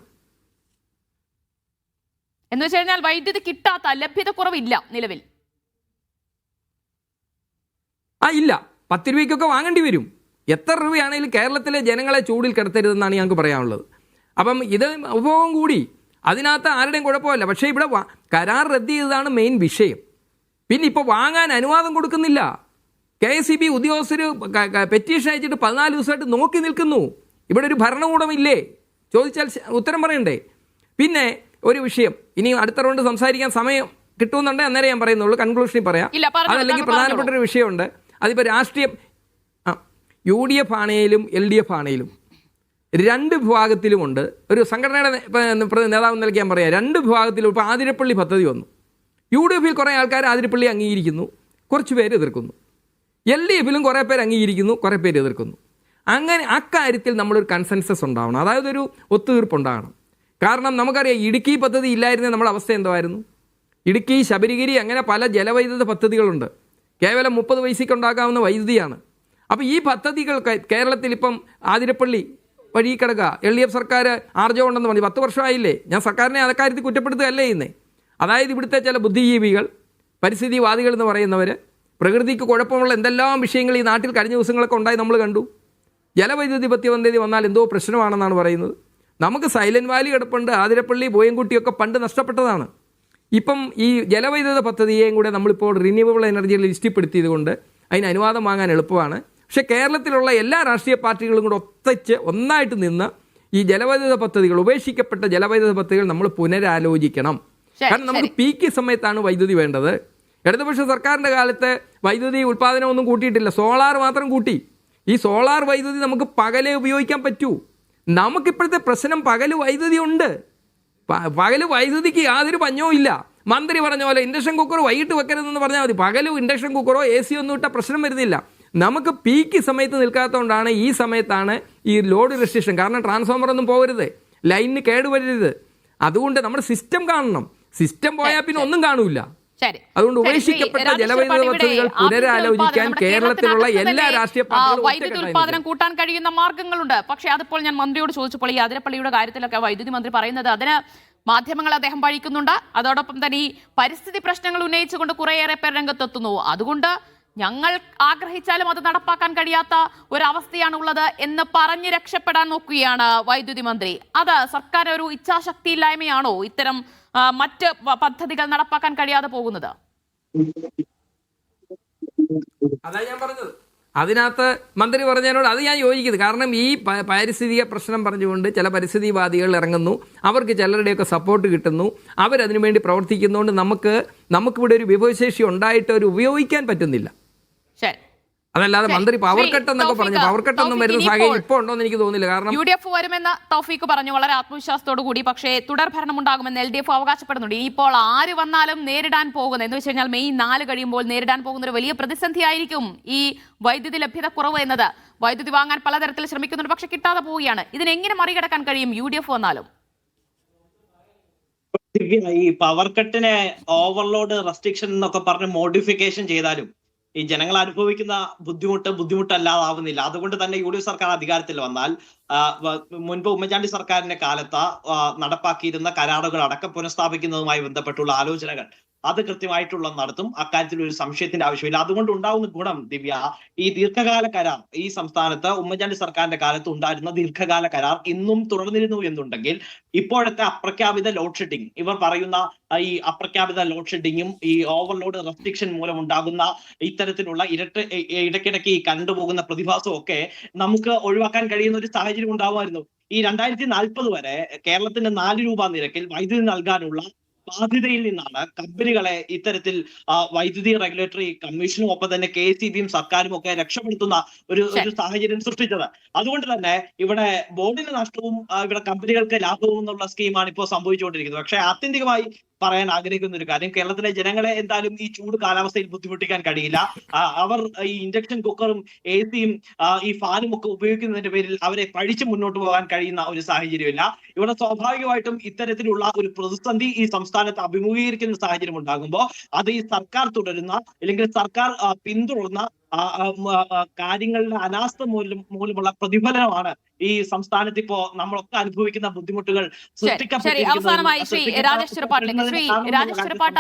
എന്ന് വെച്ച് കഴിഞ്ഞാൽ വൈദ്യുതി കിട്ടാത്ത ലഭ്യത കുറവില്ല നിലവിൽ. ഇല്ല, 10 രൂപയ്ക്കൊക്കെ വാങ്ങേണ്ടി വരും. എത്ര രൂപയാണെങ്കിലും കേരളത്തിലെ ജനങ്ങളെ ചൂടിൽ കിടത്തരുതെന്നാണ് ഞങ്ങൾക്ക് പറയാനുള്ളത്. അപ്പം ഇത് ഉപഭോഗം കൂടി, അതിനകത്ത് ആരുടെയും കുഴപ്പമില്ല. പക്ഷേ ഇവിടെ കരാർ റദ്ദ് ചെയ്തതാണ് മെയിൻ വിഷയം. പിന്നെ ഇപ്പോൾ വാങ്ങാൻ അനുവാദം കൊടുക്കുന്നില്ല. KSEB ഉദ്യോഗസ്ഥർ പെറ്റീഷൻ അയച്ചിട്ട് 14 ദിവസമായിട്ട് നോക്കി നിൽക്കുന്നു. ഇവിടെ ഒരു ഭരണകൂടമില്ലേ? ചോദിച്ചാൽ ഉത്തരം പറയണ്ടേ? പിന്നെ ഒരു വിഷയം, ഇനി അടുത്ത റൗണ്ട് സംസാരിക്കാൻ സമയം കിട്ടുമെന്നുണ്ടെങ്കിൽ അന്നേരം ഞാൻ പറയുന്നുള്ളൂ, കൺക്ലൂഷനിൽ പറയാം. അതല്ലെങ്കിൽ പ്രധാനപ്പെട്ട ഒരു വിഷയമുണ്ട്. അതിപ്പോൾ രാഷ്ട്രീയം UDF ആണേലും LDF ആണേലും രണ്ട് വിഭാഗത്തിലുമുണ്ട്. ഒരു സംഘടനയുടെ നേതാവ് നൽകി ഞാൻ പറയാം, രണ്ട് വിഭാഗത്തിലും. ഇപ്പോൾ ആതിരപ്പള്ളി പദ്ധതി വന്നു. UDFിൽ കുറേ ആൾക്കാർ ആതിരപ്പള്ളി അംഗീകരിക്കുന്നു, കുറച്ച് പേര് എതിർക്കുന്നു. LDFിലും കുറേ പേര് അംഗീകരിക്കുന്നു, കുറേ പേര് എതിർക്കുന്നു. അങ്ങനെ അക്കാര്യത്തിൽ നമ്മളൊരു കൺസെൻസസ് ഉണ്ടാവണം, അതായത് ഒരു ഒത്തുതീർപ്പുണ്ടാകണം. കാരണം നമുക്കറിയാം, ഇടുക്കി പദ്ധതി ഇല്ലായിരുന്ന നമ്മുടെ അവസ്ഥ എന്തായിരുന്നു? ഇടുക്കി, ശബരിഗിരി, അങ്ങനെ പല ജലവൈദ്യുത പദ്ധതികളുണ്ട്. കേവലം 30 പൈസയ്ക്ക് ഉണ്ടാക്കാവുന്ന വൈദ്യുതിയാണ്. അപ്പോൾ ഈ പദ്ധതികൾ കേരളത്തിൽ ഇപ്പം ആതിരപ്പള്ളി വഴി കിടക്കുക. LDF സർക്കാർ ആർജവം ഉണ്ടെന്ന് പറഞ്ഞു, 10 വർഷമായില്ലേ. ഞാൻ സർക്കാരിനെ അക്കാര്യത്തിൽ കുറ്റപ്പെടുത്തുകയല്ലേ ചെയ്യുന്നേ. അതായത് ഇവിടുത്തെ ചില ബുദ്ധിജീവികൾ, പരിസ്ഥിതിവാദികൾ എന്ന് പറയുന്നവർ, പ്രകൃതിക്ക് കുഴപ്പമുള്ള എന്തെല്ലാം വിഷയങ്ങൾ ഈ നാട്ടിൽ കഴിഞ്ഞ ദിവസങ്ങളൊക്കെ ഉണ്ടായി നമ്മൾ കണ്ടു. ജലവൈദ്യുതി പദ്ധതി വന്നാൽ എന്തോ പ്രശ്നമാണെന്നാണ് പറയുന്നത്. നമുക്ക് സൈലന്റ് വാലി കിടപ്പുണ്ട്, ആതിരപ്പള്ളി, ബോയൻകുട്ടിയൊക്കെ പണ്ട് നഷ്ടപ്പെട്ടതാണ്. ഇപ്പം ഈ ജലവൈദ്യുത പദ്ധതിയെയും കൂടെ നമ്മളിപ്പോൾ റിന്യൂവബിൾ എനർജിയിൽ ലിസ്റ്റിൽപ്പെടുത്തിയത് കൊണ്ട് അതിന് അനുവാദം വാങ്ങാൻ എളുപ്പമാണ്. പക്ഷേ കേരളത്തിലുള്ള എല്ലാ രാഷ്ട്രീയ പാർട്ടികളും കൂടെ ഒന്നായിട്ട് നിന്ന് ഈ ജലവൈദ്യുത പദ്ധതികൾ, ഉപേക്ഷിക്കപ്പെട്ട ജലവൈദ്യുത പദ്ധതികൾ നമ്മൾ പുനരാലോചിക്കണം. കാരണം നമുക്ക് പീക്ക് സമയത്താണ് വൈദ്യുതി വേണ്ടത്. ഇടതുപക്ഷ സർക്കാരിൻ്റെ കാലത്ത് വൈദ്യുതി ഉൽപ്പാദനമൊന്നും കൂട്ടിയിട്ടില്ല, സോളാർ മാത്രം കൂട്ടി. ഈ സോളാർ വൈദ്യുതി നമുക്ക് പകലേ ഉപയോഗിക്കാൻ പറ്റൂ. നമുക്കിപ്പോഴത്തെ പ്രശ്നം പകല് വൈദ്യുതി ഉണ്ട്, പകല് വൈദ്യുതിക്ക് യാതൊരു പഞ്ഞവും ഇല്ല. മന്ത്രി പറഞ്ഞ പോലെ ഇൻഡക്ഷൻ കുക്കർ വൈകിട്ട് വെക്കരുതെന്ന് പറഞ്ഞാൽ മതി, പകലും ഇൻഡക്ഷൻ കുക്കറോ AC ഒന്നും ഇട്ട പ്രശ്നം വരുന്നില്ല. നമുക്ക് പീക്ക് സമയത്ത് നിൽക്കാത്തതുകൊണ്ടാണ് ഈ സമയത്താണ് ഈ ലോഡ് റെസ്ട്രിക്ഷൻ. കാരണം ട്രാൻസ്ഫോമർ ഒന്നും പോകരുത്, ലൈനിന് കേടുവരരുത്. അതുകൊണ്ട് നമ്മുടെ സിസ്റ്റം കാണണം. സിസ്റ്റം പോയാൽ പിന്നെ ഒന്നും കാണൂല. അതുകൊണ്ട് ഉപേക്ഷിക്കപ്പെട്ട ജലവൈദ്യുത പദ്ധതികൾ പുനരാലോചിക്കാൻ കേരളത്തിലുള്ള എല്ലാ രാഷ്ട്രീയ പാർട്ടികളും വൈദ്യുതി ഉൽപ്പാദനം കൂട്ടാൻ കഴിയുന്ന മാർഗങ്ങളുണ്ട്. പക്ഷേ അതിപ്പോൾ ഞാൻ മന്ത്രിയോട് ചോദിച്ചപ്പോൾ ഈ അതിരപ്പള്ളിയുടെ കാര്യത്തിലൊക്കെ വൈദ്യുതി മന്ത്രി പറയുന്നത് അതിന് മാധ്യമങ്ങൾ അദ്ദേഹം പഴിക്കുന്നുണ്ട്. അതോടൊപ്പം തന്നെ ഈ പരിസ്ഥിതി പ്രശ്നങ്ങൾ ഉന്നയിച്ചുകൊണ്ട് കുറേയേറെ പേർ രംഗത്തെത്തുന്നു. അതുകൊണ്ട് ഞങ്ങൾ ആഗ്രഹിച്ചാലും അത് നടപ്പാക്കാൻ കഴിയാത്ത ഒരവസ്ഥയാണുള്ളത് എന്ന് പറഞ്ഞ് രക്ഷപ്പെടാൻ നോക്കുകയാണ് വൈദ്യുതി മന്ത്രി. അത് സർക്കാർ ഒരു ഇച്ഛാശക്തിയില്ലായ്മയാണോ ഇത്തരം മറ്റ് പദ്ധതികൾ നടപ്പാക്കാൻ കഴിയാതെ പോകുന്നത്? അതാ ഞാൻ പറഞ്ഞത്. അതിനകത്ത് മന്ത്രി പറഞ്ഞതിനോട് അത് ഞാൻ യോജിക്കുന്നത്. കാരണം ഈ പാരിസ്ഥിതിക പ്രശ്നം പറഞ്ഞുകൊണ്ട് ചില പരിസ്ഥിതിവാദികൾ ഇറങ്ങുന്നു, അവർക്ക് ചിലരുടെയൊക്കെ സപ്പോർട്ട് കിട്ടുന്നു, അവരതിനു വേണ്ടി പ്രവർത്തിക്കുന്നതുകൊണ്ട് നമുക്കിവിടെ ഒരു വിഭവശേഷി ഉണ്ടായിട്ട് ഒരു ഉപയോഗിക്കാൻ പറ്റുന്നില്ല. ശരി, അതല്ലാതെ മന്ത്രി പവർ കട്ട് എന്നൊക്കെ പറഞ്ഞു, പവർ കട്ട് ഒന്നും വരുന്ന സാഹചര്യം ഇപ്പോൾ ഉണ്ടോ എന്ന് എനിക്ക് തോന്നുന്നില്ല. കാരണം UDF വരുമെന്ന് തൗഫീഖ് പറഞ്ഞു വളരെ ആത്മവിശ്വാസത്തോടു കൂടി. പക്ഷേ തുടർ ഭരണം ഉണ്ടാകുമെന്ന് LDF അവകാശപ്പെടുന്നുണ്ട്. ഇപ്പോൾ ആര് വന്നാലും നേരിടാൻ പോകുന്നത് എന്ന് വെച്ച് കഴിഞ്ഞാൽ മെയ് 4 കഴിയുമ്പോൾ നേരിടാൻ പോകുന്ന ഒരു വലിയ പ്രതിസന്ധിയായിരിക്കും ഈ വൈദ്യുതി ലഭ്യത കുറവ് എന്നത്. വൈദ്യുതി വാങ്ങാൻ പലതരത്തിൽ ശ്രമിക്കുന്നുണ്ട്, പക്ഷെ കിട്ടാതെ പോവുകയാണ്. ഇതിനെങ്ങനെ മറികടക്കാൻ കഴിയും UDF വന്നാലും? ഈ പവർ കട്ടിനെ ഓവർലോഡ് റെസ്ട്രിക്ഷൻ എന്നൊക്കെ പറഞ്ഞ് മോഡിഫിക്കേഷൻ ചെയ്താലും ഈ ജനങ്ങൾ അനുഭവിക്കുന്ന ബുദ്ധിമുട്ടല്ലാതാവുന്നില്ല. അതുകൊണ്ട് തന്നെ UDF സർക്കാർ അധികാരത്തിൽ വന്നാൽ മുൻപ് ഉമ്മൻചാണ്ടി സർക്കാരിന്റെ കാലത്ത് നടപ്പാക്കിയിരുന്ന കരാറുകൾ അടക്കം പുനഃസ്ഥാപിക്കുന്നതുമായി ബന്ധപ്പെട്ടുള്ള ആലോചനകൾ അത് കൃത്യമായിട്ടുള്ള നടത്തും. അക്കാര്യത്തിൽ ഒരു സംശയത്തിന്റെ ആവശ്യമില്ല. അതുകൊണ്ട് ഉണ്ടാവുന്ന ഗുണം ദിവ്യ, ഈ ദീർഘകാല കരാർ ഈ സംസ്ഥാനത്ത് ഉമ്മൻചാണ്ടി സർക്കാരിന്റെ കാലത്ത് ഉണ്ടായിരുന്ന ദീർഘകാല കരാർ ഇന്നും തുടർന്നിരുന്നു എന്നുണ്ടെങ്കിൽ ഇപ്പോഴത്തെ അപ്രഖ്യാപിത ലോഡ് ഷെഡിങ്, ഇവർ പറയുന്ന ഈ അപ്രഖ്യാപിത ലോഡ് ഷെഡിങ്ങും ഈ ഓവർലോഡ് റെസ്ട്രിക്ഷൻ മൂലം ഉണ്ടാകുന്ന ഇത്തരത്തിലുള്ള ഇടയ്ക്കിടയ്ക്ക് ഈ കണ്ടുപോകുന്ന പ്രതിഭാസവും ഒക്കെ നമുക്ക് ഒഴിവാക്കാൻ കഴിയുന്ന ഒരു സാഹചര്യം ഉണ്ടാവുമായിരുന്നു. ഈ 2040 വരെ കേരളത്തിന്റെ 4 രൂപ നിരക്കിൽ വൈദ്യുതി നൽകാനുള്ള ബാധ്യതയിൽ നിന്നാണ് കമ്പനികളെ ഇത്തരത്തിൽ വൈദ്യുതി റെഗുലേറ്ററി കമ്മീഷനും ഒപ്പം തന്നെ KSEBയും സർക്കാരും ഒക്കെ രക്ഷപ്പെടുത്തുന്ന ഒരു സാഹചര്യം സൃഷ്ടിച്ചത്. അതുകൊണ്ട് തന്നെ ഇവിടെ ബോർഡിന് നഷ്ടവും ഇവിടെ കമ്പനികൾക്ക് ലാഭവും എന്നുള്ള സ്കീമാണ് ഇപ്പോൾ സംഭവിച്ചുകൊണ്ടിരിക്കുന്നത്. പക്ഷേ ആത്യന്തികമായി പറയാൻ ആഗ്രഹിക്കുന്ന ഒരു കാര്യം, കേരളത്തിലെ ജനങ്ങളെ എന്തായാലും ഈ ചൂട് കാലാവസ്ഥയിൽ ബുദ്ധിമുട്ടിക്കാൻ കഴിയില്ല. അവർ ഈ ഇൻഡക്ഷൻ കുക്കറും AC-യും ഈ ഫാനും ഒക്കെ ഉപയോഗിക്കുന്നതിന്റെ പേരിൽ അവരെ പഴിച്ച് മുന്നോട്ട് പോകാൻ കഴിയുന്ന ഒരു സാഹചര്യമില്ല. ഇവിടെ സ്വാഭാവികമായിട്ടും ഇത്തരത്തിലുള്ള ഒരു പ്രതിസന്ധി ഈ സംസ്ഥാനത്ത് അഭിമുഖീകരിക്കുന്ന സാഹചര്യം ഉണ്ടാകുമ്പോൾ അത് ഈ സർക്കാർ തുടരുന്ന അല്ലെങ്കിൽ സർക്കാർ പിന്തുടർന്ന കാര്യങ്ങളുടെ അനാസ്ഥ മൂലമുള്ള പ്രതിഫലനമാണ് ഈ സംസ്ഥാനത്ത് ഇപ്പോ നമ്മളൊക്കെ അനുഭവിക്കുന്ന ബുദ്ധിമുട്ടുകൾ അവസാനമായി ശ്രീ രാജേഷ് ചെറുപ്പാട്ട,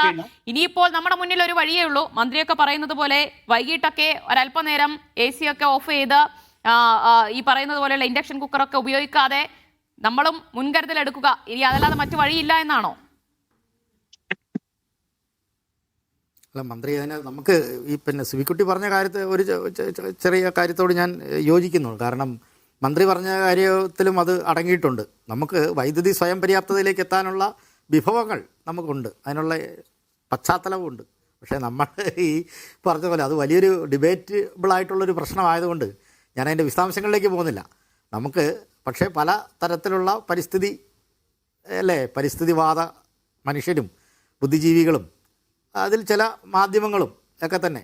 ഇനിയിപ്പോൾ നമ്മുടെ മുന്നിൽ ഒരു വഴിയേ ഉള്ളൂ. മന്ത്രിയൊക്കെ പറയുന്നത് പോലെ വൈകിട്ടൊക്കെ ഒരല്പനേരം AC ഒക്കെ ഓഫ് ചെയ്ത് ഈ പറയുന്നത് പോലെയുള്ള ഇൻഡക്ഷൻ കുക്കറൊക്കെ ഉപയോഗിക്കാതെ നമ്മളും മുൻകരുതൽ എടുക്കുക. ഇനി അതല്ലാതെ മറ്റു വഴിയില്ല എന്നാണോ? അല്ല, മന്ത്രി അതിന് നമുക്ക് ഈ സിവിക്കുട്ടി പറഞ്ഞ കാര്യത്തിൽ ഒരു ചെറിയ കാര്യത്തോട് ഞാൻ യോജിക്കുന്നു. കാരണം മന്ത്രി പറഞ്ഞ കാര്യത്തിലും അത് അടങ്ങിയിട്ടുണ്ട്. നമുക്ക് വൈദ്യുതി സ്വയം പര്യാപ്തതയിലേക്ക് എത്താനുള്ള വിഭവങ്ങൾ നമുക്കുണ്ട്, അതിനുള്ള പശ്ചാത്തലവുമുണ്ട്. പക്ഷേ നമ്മൾ ഈ പറഞ്ഞ പോലെ അത് വലിയൊരു ഡിബേറ്റബിളായിട്ടുള്ളൊരു പ്രശ്നമായതുകൊണ്ട് ഞാൻ അതിൻ്റെ വിശദാംശങ്ങളിലേക്ക് പോകുന്നില്ല. നമുക്ക് പക്ഷേ പല തരത്തിലുള്ള പരിസ്ഥിതിവാദ മനുഷ്യരും ബുദ്ധിജീവികളും അതിൽ ചില മാധ്യമങ്ങളും ഒക്കെ തന്നെ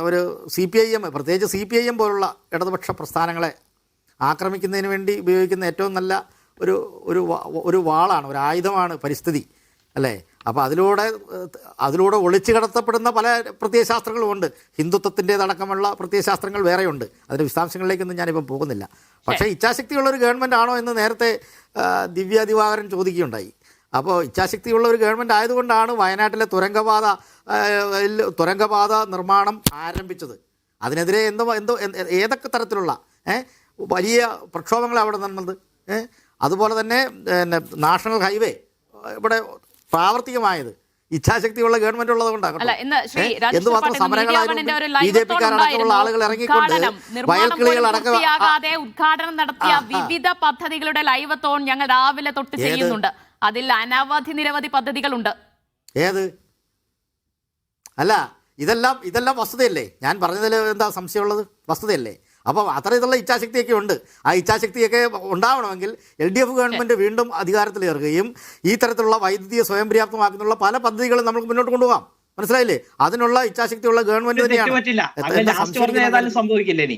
ഒരു CPIM, പ്രത്യേകിച്ച് CPIM പോലുള്ള ഇടതുപക്ഷ പ്രസ്ഥാനങ്ങളെ ആക്രമിക്കുന്നതിന് വേണ്ടി ഉപയോഗിക്കുന്ന ഏറ്റവും നല്ല ഒരു വാളാണ്, ഒരു ആയുധമാണ് പരിസ്ഥിതി, അല്ലേ? അപ്പോൾ അതിലൂടെ ഒളിച്ചു കടത്തപ്പെടുന്ന പല പ്രത്യയശാസ്ത്രങ്ങളുമുണ്ട്. ഹിന്ദുത്വത്തിൻ്റേതടക്കമുള്ള പ്രത്യയശാസ്ത്രങ്ങൾ വേറെയുണ്ട്. അതിൻ്റെ വിശദാംശങ്ങളിലേക്കൊന്നും ഞാനിപ്പം പോകുന്നില്ല. പക്ഷേ ഇച്ഛാശക്തിയുള്ളൊരു ഗവൺമെൻറ് ആണോ എന്ന് നേരത്തെ ദിവ്യ ദിവാകരൻ ചോദിക്കുകയുണ്ടായി. അപ്പോൾ ഇച്ഛാശക്തിയുള്ള ഒരു ഗവൺമെൻറ് ആയതുകൊണ്ടാണ് വയനാട്ടിലെ തുരങ്കപാത നിർമ്മാണം ആരംഭിച്ചത്. അതിനെതിരെ ഏതൊക്കെ തരത്തിലുള്ള വലിയ പ്രക്ഷോഭങ്ങൾ അവിടെ നടന്നത്. അതുപോലെ തന്നെ നാഷണൽ ഹൈവേ ഇവിടെ പ്രാവർത്തികമായത് ഇച്ഛാശക്തിയുള്ള ഗവൺമെന്റ് ഉള്ളത് കൊണ്ടാണ്. എന്തുമാത്രം സമരങ്ങളായിരുന്നു BJP-ക്കാരടക്കമുള്ള ആളുകൾ ഇറങ്ങിക്കൊണ്ട് വയൽക്കിളികൾ അടക്കമാകാതെ ഉദ്ഘാടനം നടത്തിയ വിവിധ പദ്ധതികളുടെ ലൈവത്തോൺ ഞങ്ങൾ രാവിലെ തൊട്ട് ചെയ്യുന്നുണ്ട്. അതിൽ നിരവധി പദ്ധതികളുണ്ട്. ഏത്? അല്ല, ഇതെല്ലാം വസ്തുതയല്ലേ? ഞാൻ പറഞ്ഞതിൽ എന്താ സംശയമുള്ളത്? വസ്തുതയല്ലേ? അപ്പോൾ അത്തരത്തിലുള്ള ഇച്ഛാശക്തിയൊക്കെ ഉണ്ട്. ആ ഇച്ഛാശക്തിയൊക്കെ ഉണ്ടാവണമെങ്കിൽ LDF ഗവൺമെൻറ് വീണ്ടും അധികാരത്തിലേറുകയും ഈ തരത്തിലുള്ള വൈദ്യുതിയെ സ്വയം പര്യാപ്തമാക്കുന്നുള്ള പല പദ്ധതികളും നമുക്ക് മുന്നോട്ട് കൊണ്ടുപോകാം. മനസ്സിലായില്ലേ? അതിനുള്ള ഇച്ഛാശക്തിയുള്ള ഗവൺമെന്റ് തന്നെയാണ്. സംഭവിക്കില്ല. ഇനി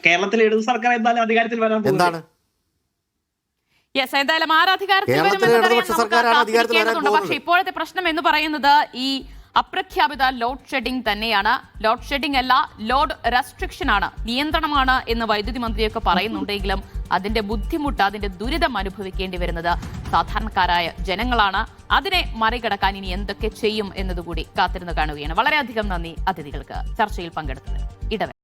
കേരളത്തിലെ ഇടതു സർക്കാർ എന്തായാലും അധികാരത്തിൽ വരാൻ എന്താണ്? എന്തായാലും പക്ഷേ ഇപ്പോഴത്തെ പ്രശ്നം എന്ന് പറയുന്നത് ഈ അപ്രഖ്യാപിത ലോഡ് ഷെഡിംഗ് തന്നെയാണ്. ലോഡ് ഷെഡിംഗ് അല്ല, ലോഡ് റെസ്ട്രിക്ഷൻ ആണ്, നിയന്ത്രണമാണ് എന്ന് വൈദ്യുതി മന്ത്രിയൊക്കെ പറയുന്നുണ്ടെങ്കിലും അതിന്റെ ബുദ്ധിമുട്ട്, അതിന്റെ ദുരിതം അനുഭവിക്കേണ്ടി വരുന്നത് സാധാരണക്കാരായ ജനങ്ങളാണ്. അതിനെ മറികടക്കാൻ ഇനി എന്തൊക്കെ ചെയ്യും എന്നതുകൂടി കാത്തിരുന്ന് കാണുകയാണ്. വളരെയധികം നന്ദി അതിഥികൾക്ക് ചർച്ചയിൽ പങ്കെടുത്തത്. ഇടവേള.